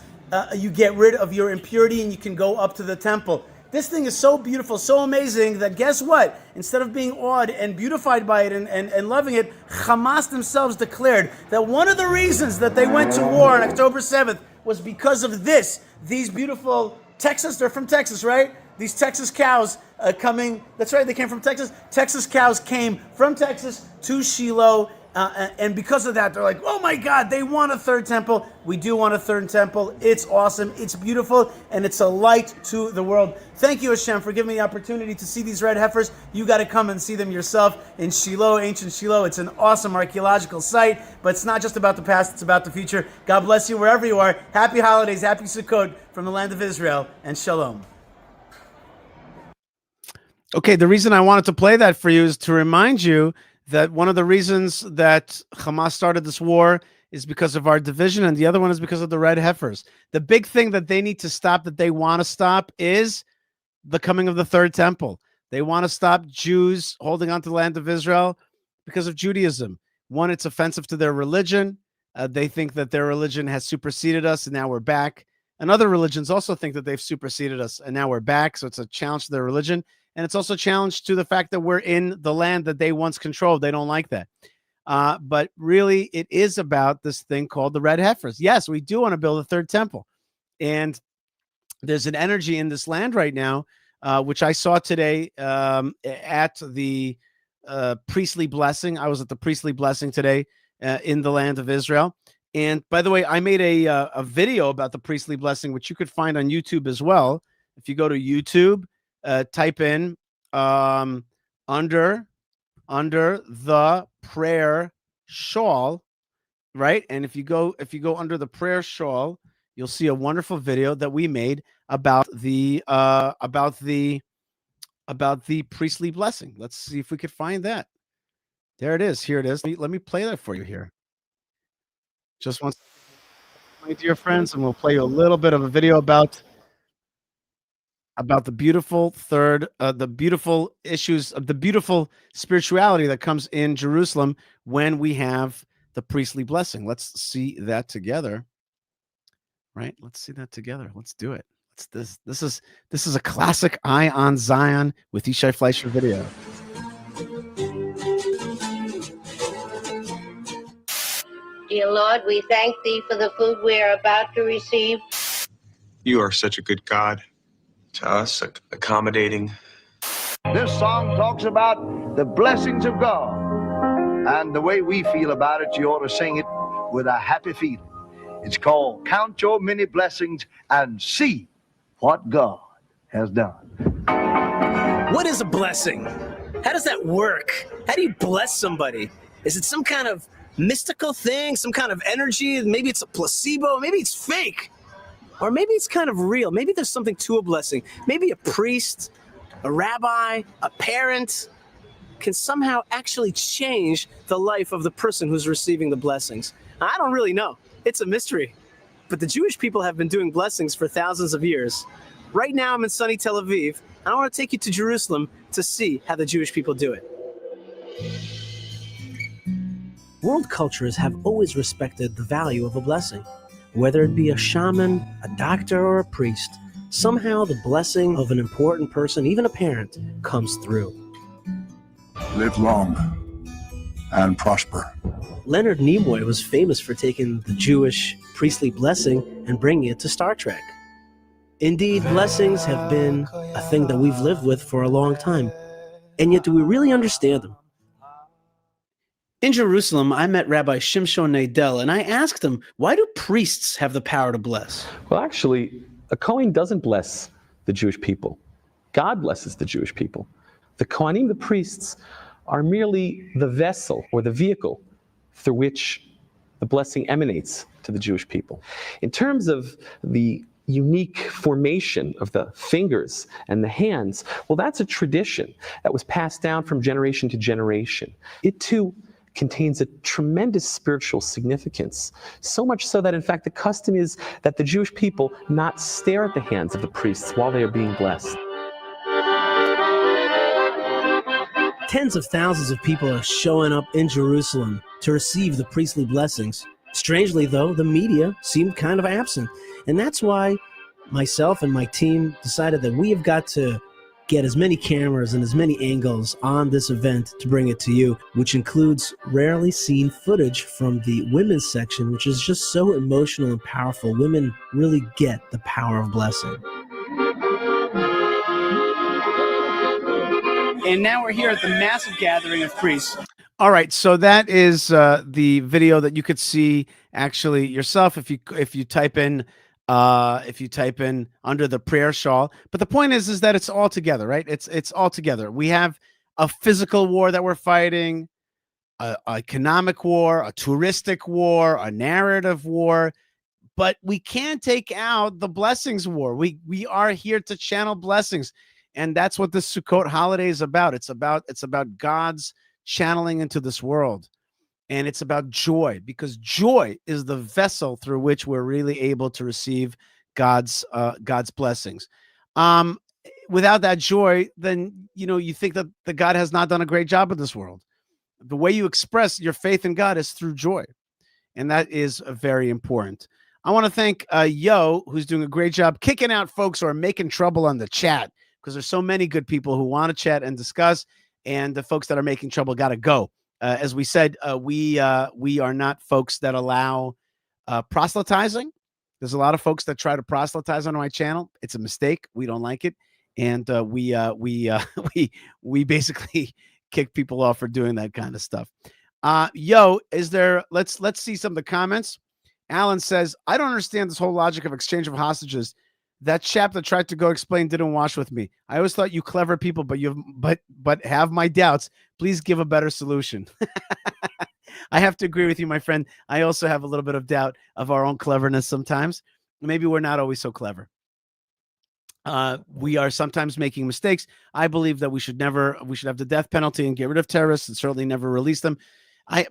You get rid of your impurity and you can go up to the temple. This thing is so beautiful, so amazing that guess what? Instead of being awed and beautified by it and loving it, Hamas themselves declared that one of the reasons that they went to war on October 7th was because of this. These beautiful Texas, they're from Texas, right? These Texas cows coming, that's right, they came from Texas. Texas cows came from Texas to Shiloh. And because of that, they're like, oh my God, they want a third temple. We do want a third temple. It's awesome. It's beautiful. And it's a light to the world. Thank you, Hashem, for giving me the opportunity to see these red heifers. You got to come and see them yourself in Shiloh, ancient Shiloh. It's an awesome archaeological site, but it's not just about the past. It's about the future. God bless you wherever you are. Happy holidays. Happy Sukkot from the land of Israel. And shalom. Okay, the reason I wanted to play that for you is to remind you that one of the reasons that Hamas started this war is because of our division, and the other one is because of the red heifers. The big thing that they need to stop, that they want to stop, is the coming of the third temple. They want to stop Jews holding on to the land of Israel because of Judaism. One, it's offensive to their religion. They think that their religion has superseded us, and now we're back. And other religions also think that they've superseded us, and now we're back. So it's a challenge to their religion. And it's also a challenge to the fact that we're in the land that they once controlled. They don't like that. But really, it is about this thing called the red heifers. Yes, we do want to build a third temple. And there's an energy in this land right now, which I saw today at the priestly blessing. I was at the priestly blessing today in the land of Israel. And by the way, I made a video about the priestly blessing, which you could find on YouTube as well. If you go to YouTube, type in under the prayer shawl, right? And if you go under the prayer shawl, you'll see a wonderful video that we made about the priestly blessing. Let's see if we could find that. There it is. Here it is. Let me play that for you here. Just once, my dear friends, and we'll play you a little bit of a video about the beautiful the beautiful issues of the beautiful spirituality that comes in Jerusalem when we have the priestly blessing. Let's see that together. Right? Let's see that together. Let's do it. This is a classic Eye on Zion with Yishai Fleischer video. Dear Lord, we thank thee for the food we are about to receive. You are such a good God to us, accommodating. This song talks about the blessings of God. And the way we feel about it, you ought to sing it with a happy feeling. It's called Count Your Many Blessings and See What God Has Done. What is a blessing? How does that work? How do you bless somebody? Is it some kind of mystical thing, some kind of energy? Maybe it's a placebo, maybe it's fake. Or maybe it's kind of real. Maybe there's something to a blessing. Maybe a priest, a rabbi, a parent can somehow actually change the life of the person who's receiving the blessings. I don't really know. It's a mystery. But the Jewish people have been doing blessings for thousands of years. Right now I'm in sunny Tel Aviv, I want to take you to Jerusalem to see how the Jewish people do it. World cultures have always respected the value of a blessing. Whether it be a shaman, a doctor, or a priest, somehow the blessing of an important person, even a parent, comes through. Live long and prosper. Leonard Nimoy was famous for taking the Jewish priestly blessing and bringing it to Star Trek. Indeed, blessings have been a thing that we've lived with for a long time. And yet, do we really understand them? In Jerusalem, I met Rabbi Shimshon Nadel, and I asked him, why do priests have the power to bless? Well, actually, a Kohen doesn't bless the Jewish people. God blesses the Jewish people. The Kohanim, the priests, are merely the vessel or the vehicle through which the blessing emanates to the Jewish people. In terms of the unique formation of the fingers and the hands, well, that's a tradition that was passed down from generation to generation. It too contains a tremendous spiritual significance, so much so that in fact the custom is that the Jewish people not stare at the hands of the priests while they are being blessed. Tens of thousands of people are showing up in Jerusalem to receive the priestly blessings. Strangely though, the media seemed kind of absent, and that's why myself and my team decided that we have got to get as many cameras and as many angles on this event to bring it to you, which includes rarely seen footage from the women's section, which is just so emotional and powerful. Women really get the power of blessing. And now we're here at the massive gathering of priests. All right, so that is the video that you could see actually yourself if you type in under the prayer shawl. But the point is that it's all together, right? It's all together. We have a physical war that we're fighting, a economic war, a touristic war, a narrative war, but we can't take out the blessings war. We are here to channel blessings, and that's what the Sukkot holiday is about. It's about God's channeling into this world. And it's about joy, because joy is the vessel through which we're really able to receive God's blessings. Without that joy, then you think that the God has not done a great job in this world. The way you express your faith in God is through joy, and that is very important. I want to thank Yo, who's doing a great job kicking out folks who are making trouble on the chat, because there's so many good people who want to chat and discuss, and the folks that are making trouble got to go. As we said, we are not folks that allow proselytizing. There's a lot of folks that try to proselytize on my channel. It's a mistake. We don't like it, and we basically kick people off for doing that kind of stuff. Yo, is there? Let's see some of the comments. Alan says, I don't understand this whole logic of exchange of hostages. That chap that tried to go explain didn't wash with me. I always thought you clever people, but have my doubts. Please give a better solution. I have to agree with you, my friend. I also have a little bit of doubt of our own cleverness sometimes. Maybe we're not always so clever. We are sometimes making mistakes. I believe that we should have the death penalty and get rid of terrorists, and certainly never release them. I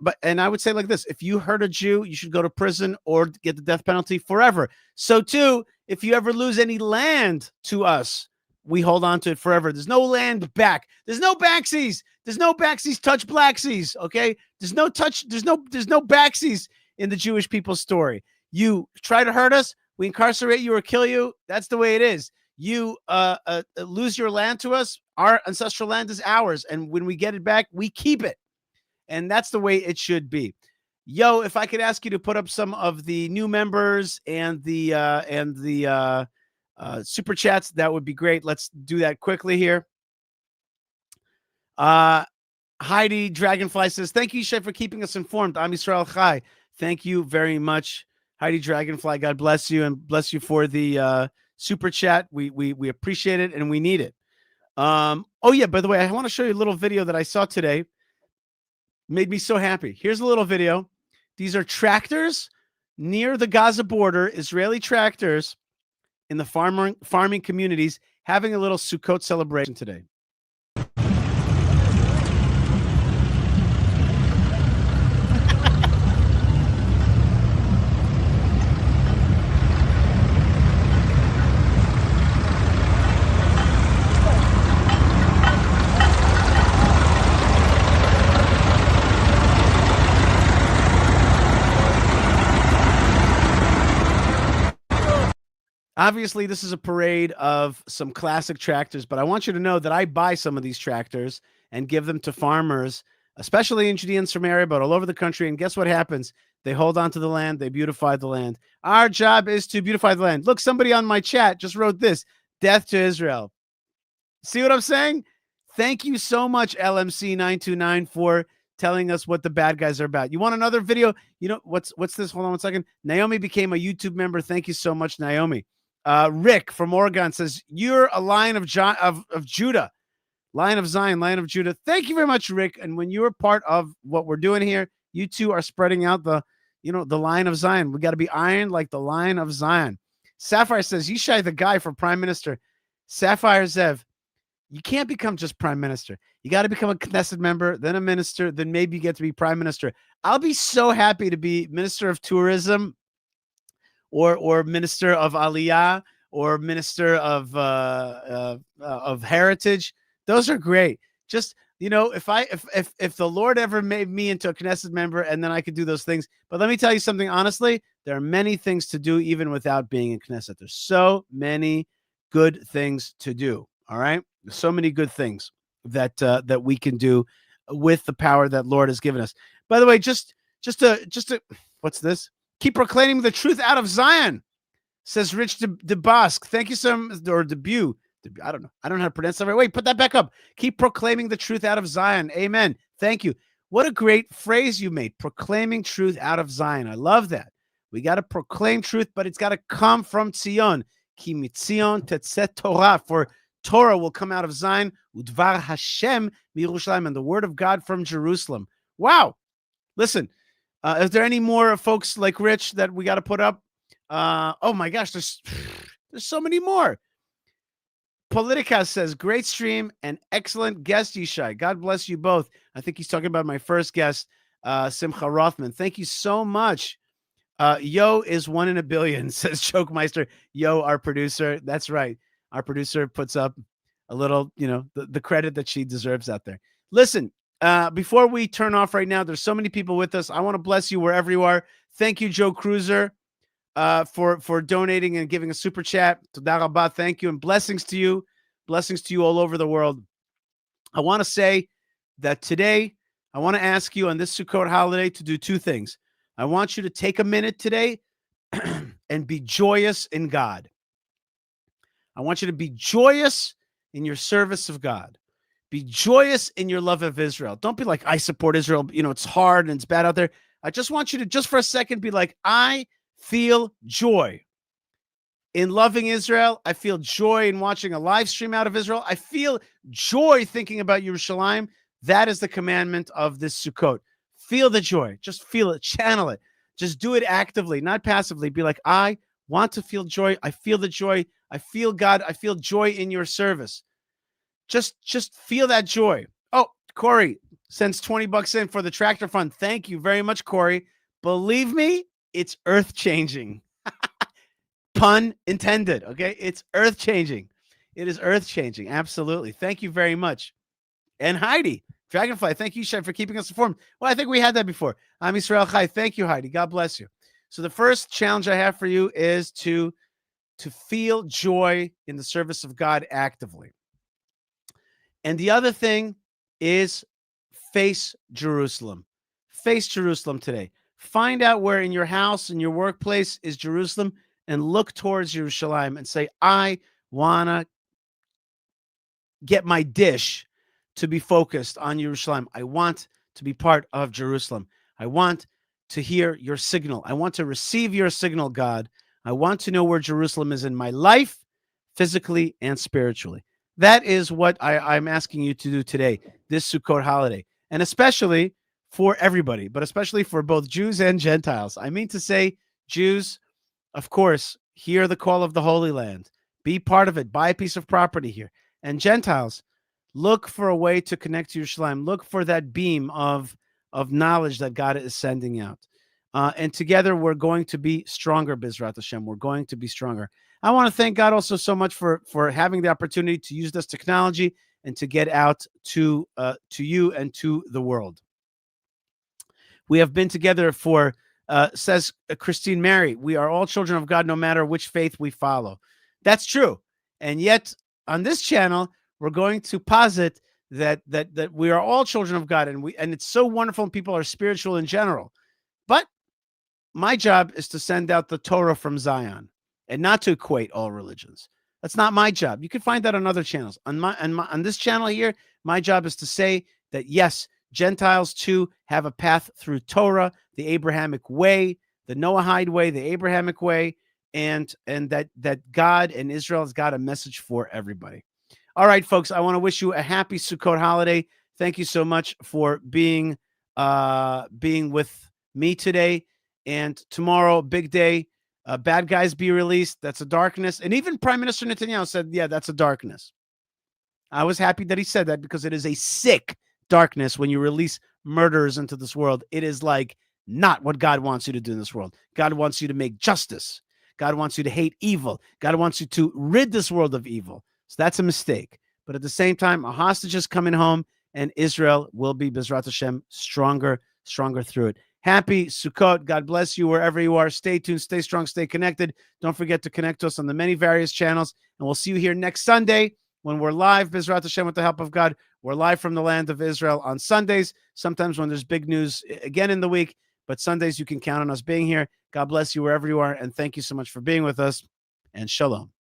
would say like this: if you hurt a Jew, you should go to prison or get the death penalty forever. So too, if you ever lose any land to us, we hold on to it forever. There's no land back. There's no backsies. There's no backsies touch blacksies. Okay. There's no backsies in the Jewish people's story. You try to hurt us, we incarcerate you or kill you. That's the way it is. You lose your land to us. Our ancestral land is ours. And when we get it back, we keep it. And that's the way it should be. Yo, if I could ask you to put up some of the new members and the super chats, that would be great. Let's do that quickly here. Heidi Dragonfly says, thank you, Chef, for keeping us informed. Am Yisrael Chai. Thank you very much, Heidi Dragonfly. God bless you, and bless you for the super chat. We appreciate it, and we need it. Oh yeah, by the way, I want to show you a little video that I saw today. Made me so happy. Here's a little video. These are tractors near the Gaza border, Israeli tractors in the farming communities having a little Sukkot celebration today. Obviously, this is a parade of some classic tractors, but I want you to know that I buy some of these tractors and give them to farmers, especially in Judea and Samaria, but all over the country. And guess what happens? They hold on to the land. They beautify the land. Our job is to beautify the land. Look, somebody on my chat just wrote this: death to Israel. See what I'm saying? Thank you so much, LMC929, for telling us what the bad guys are about. You want another video? You know, what's this? Hold on 1 second. Naomi became a YouTube member. Thank you so much, Naomi. Rick from Oregon says, you're a Lion of Judah, Lion of Zion, Lion of Judah. Thank you very much, Rick. And when you're part of what we're doing here, you two are spreading out the Lion of Zion. We got to be ironed like the Lion of Zion. Sapphire says, Yishai, the guy for prime minister. Sapphire Zev, you can't become just prime minister. You got to become a Knesset member, then a minister, then maybe you get to be prime minister. I'll be so happy to be minister of tourism, or minister of Aliyah, or minister of heritage. Those are great. Just, if the Lord ever made me into a Knesset member, and then I could do those things. But let me tell you something, honestly, there are many things to do even without being in Knesset. There's so many good things to do. All right. There's so many good things that we can do with the power that Lord has given us. By the way, just to what's this? Keep proclaiming the truth out of Zion, says Rich DeBosque. Thank you so much. Or Debut. I don't know. I don't know how to pronounce that right. Wait, put that back up. Keep proclaiming the truth out of Zion. Amen. Thank you. What a great phrase you made. Proclaiming truth out of Zion. I love that. We got to proclaim truth, but it's got to come from Tzion. Ki mitzion tetzet Torah. For Torah will come out of Zion. Udvar Hashem miYerushalayim. And the word of God from Jerusalem. Wow. Listen. Is there any more folks like Rich that we got to put up? Oh my gosh, there's so many more. Politica says, great stream and excellent guest, Yishai. God bless you both. I think he's talking about my first guest, Simcha Rothman. Thank you so much. Yo is 1 in a billion, says Chokemeister. Yo, our producer. That's right. Our producer puts up a little, the credit that she deserves out there. Listen. Before we turn off right now, there's so many people with us. I want to bless you wherever you are. Thank you, Joe Cruiser, for donating and giving a super chat. Toda rabah, thank you, and blessings to you all over the world. I want to say that today, I want to ask you on this Sukkot holiday to do two things. I want you to take a minute today and be joyous in God. I want you to be joyous in your service of God. Be joyous in your love of Israel. Don't be like, I support Israel. It's hard and it's bad out there. I just want you to, just for a second, be like, I feel joy in loving Israel. I feel joy in watching a live stream out of Israel. I feel joy thinking about Yerushalayim. That is the commandment of this Sukkot. Feel the joy. Just feel it. Channel it. Just do it actively, not passively. Be like, I want to feel joy. I feel the joy. I feel God. I feel joy in your service. Just feel that joy. Oh, Corey sends $20 in for the tractor fund. Thank you very much, Corey. Believe me, it's earth-changing. Pun intended, okay? It's earth-changing. It is earth-changing, absolutely. Thank you very much. And Heidi, Dragonfly, thank you, Chef, for keeping us informed. Well, I think we had that before. I'm Israel Chai. Thank you, Heidi. God bless you. So the first challenge I have for you is to feel joy in the service of God actively. And the other thing is face Jerusalem. Face Jerusalem today. Find out where in your house, in your workplace is Jerusalem, and look towards Jerusalem and say, I want to get my dish to be focused on Jerusalem. I want to be part of Jerusalem. I want to hear your signal. I want to receive your signal, God. I want to know where Jerusalem is in my life, physically and spiritually. That is what I'm asking you to do today, this Sukkot holiday, and especially for everybody, but especially for both Jews and Gentiles. I mean to say, Jews, of course, hear the call of the Holy Land. Be part of it. Buy a piece of property here. And Gentiles, look for a way to connect to Yerushalayim. Look for that beam of knowledge that God is sending out. And together we're going to be stronger, B'ezrat Hashem. We're going to be stronger. I want to thank God also so much for having the opportunity to use this technology and to get out to you and to the world. We have been together for Says Christine Mary, we are all children of God no matter which faith we follow. That's true. And yet on this channel, we're going to posit that we are all children of God, and it's so wonderful and people are spiritual in general. But my job is to send out the Torah from Zion and not to equate all religions. That's not my job. You can find that on other channels. On this channel here, my job is to say that yes, Gentiles too have a path through Torah, the Abrahamic way, the Noahide way, the Abrahamic way, and that God and Israel has got a message for everybody. All right, folks, I want to wish you a happy Sukkot holiday. Thank you so much for being with me today. And tomorrow, big day. Bad guys be released. That's a darkness. And even Prime Minister Netanyahu said, yeah, that's a darkness. I was happy that he said that because it is a sick darkness when you release murderers into this world. It is like not what God wants you to do in this world. God wants you to make justice. God wants you to hate evil. God wants you to rid this world of evil. So that's a mistake. But at the same time, a hostage is coming home, and Israel will be, Bezrat Hashem, stronger through it. Happy Sukkot. God bless you wherever you are. Stay tuned, stay strong, stay connected. Don't forget to connect to us on the many various channels. And we'll see you here next Sunday when we're live, Bezrat Hashem, with the help of God. We're live from the land of Israel on Sundays, sometimes when there's big news again in the week. But Sundays, you can count on us being here. God bless you wherever you are. And thank you so much for being with us. And shalom.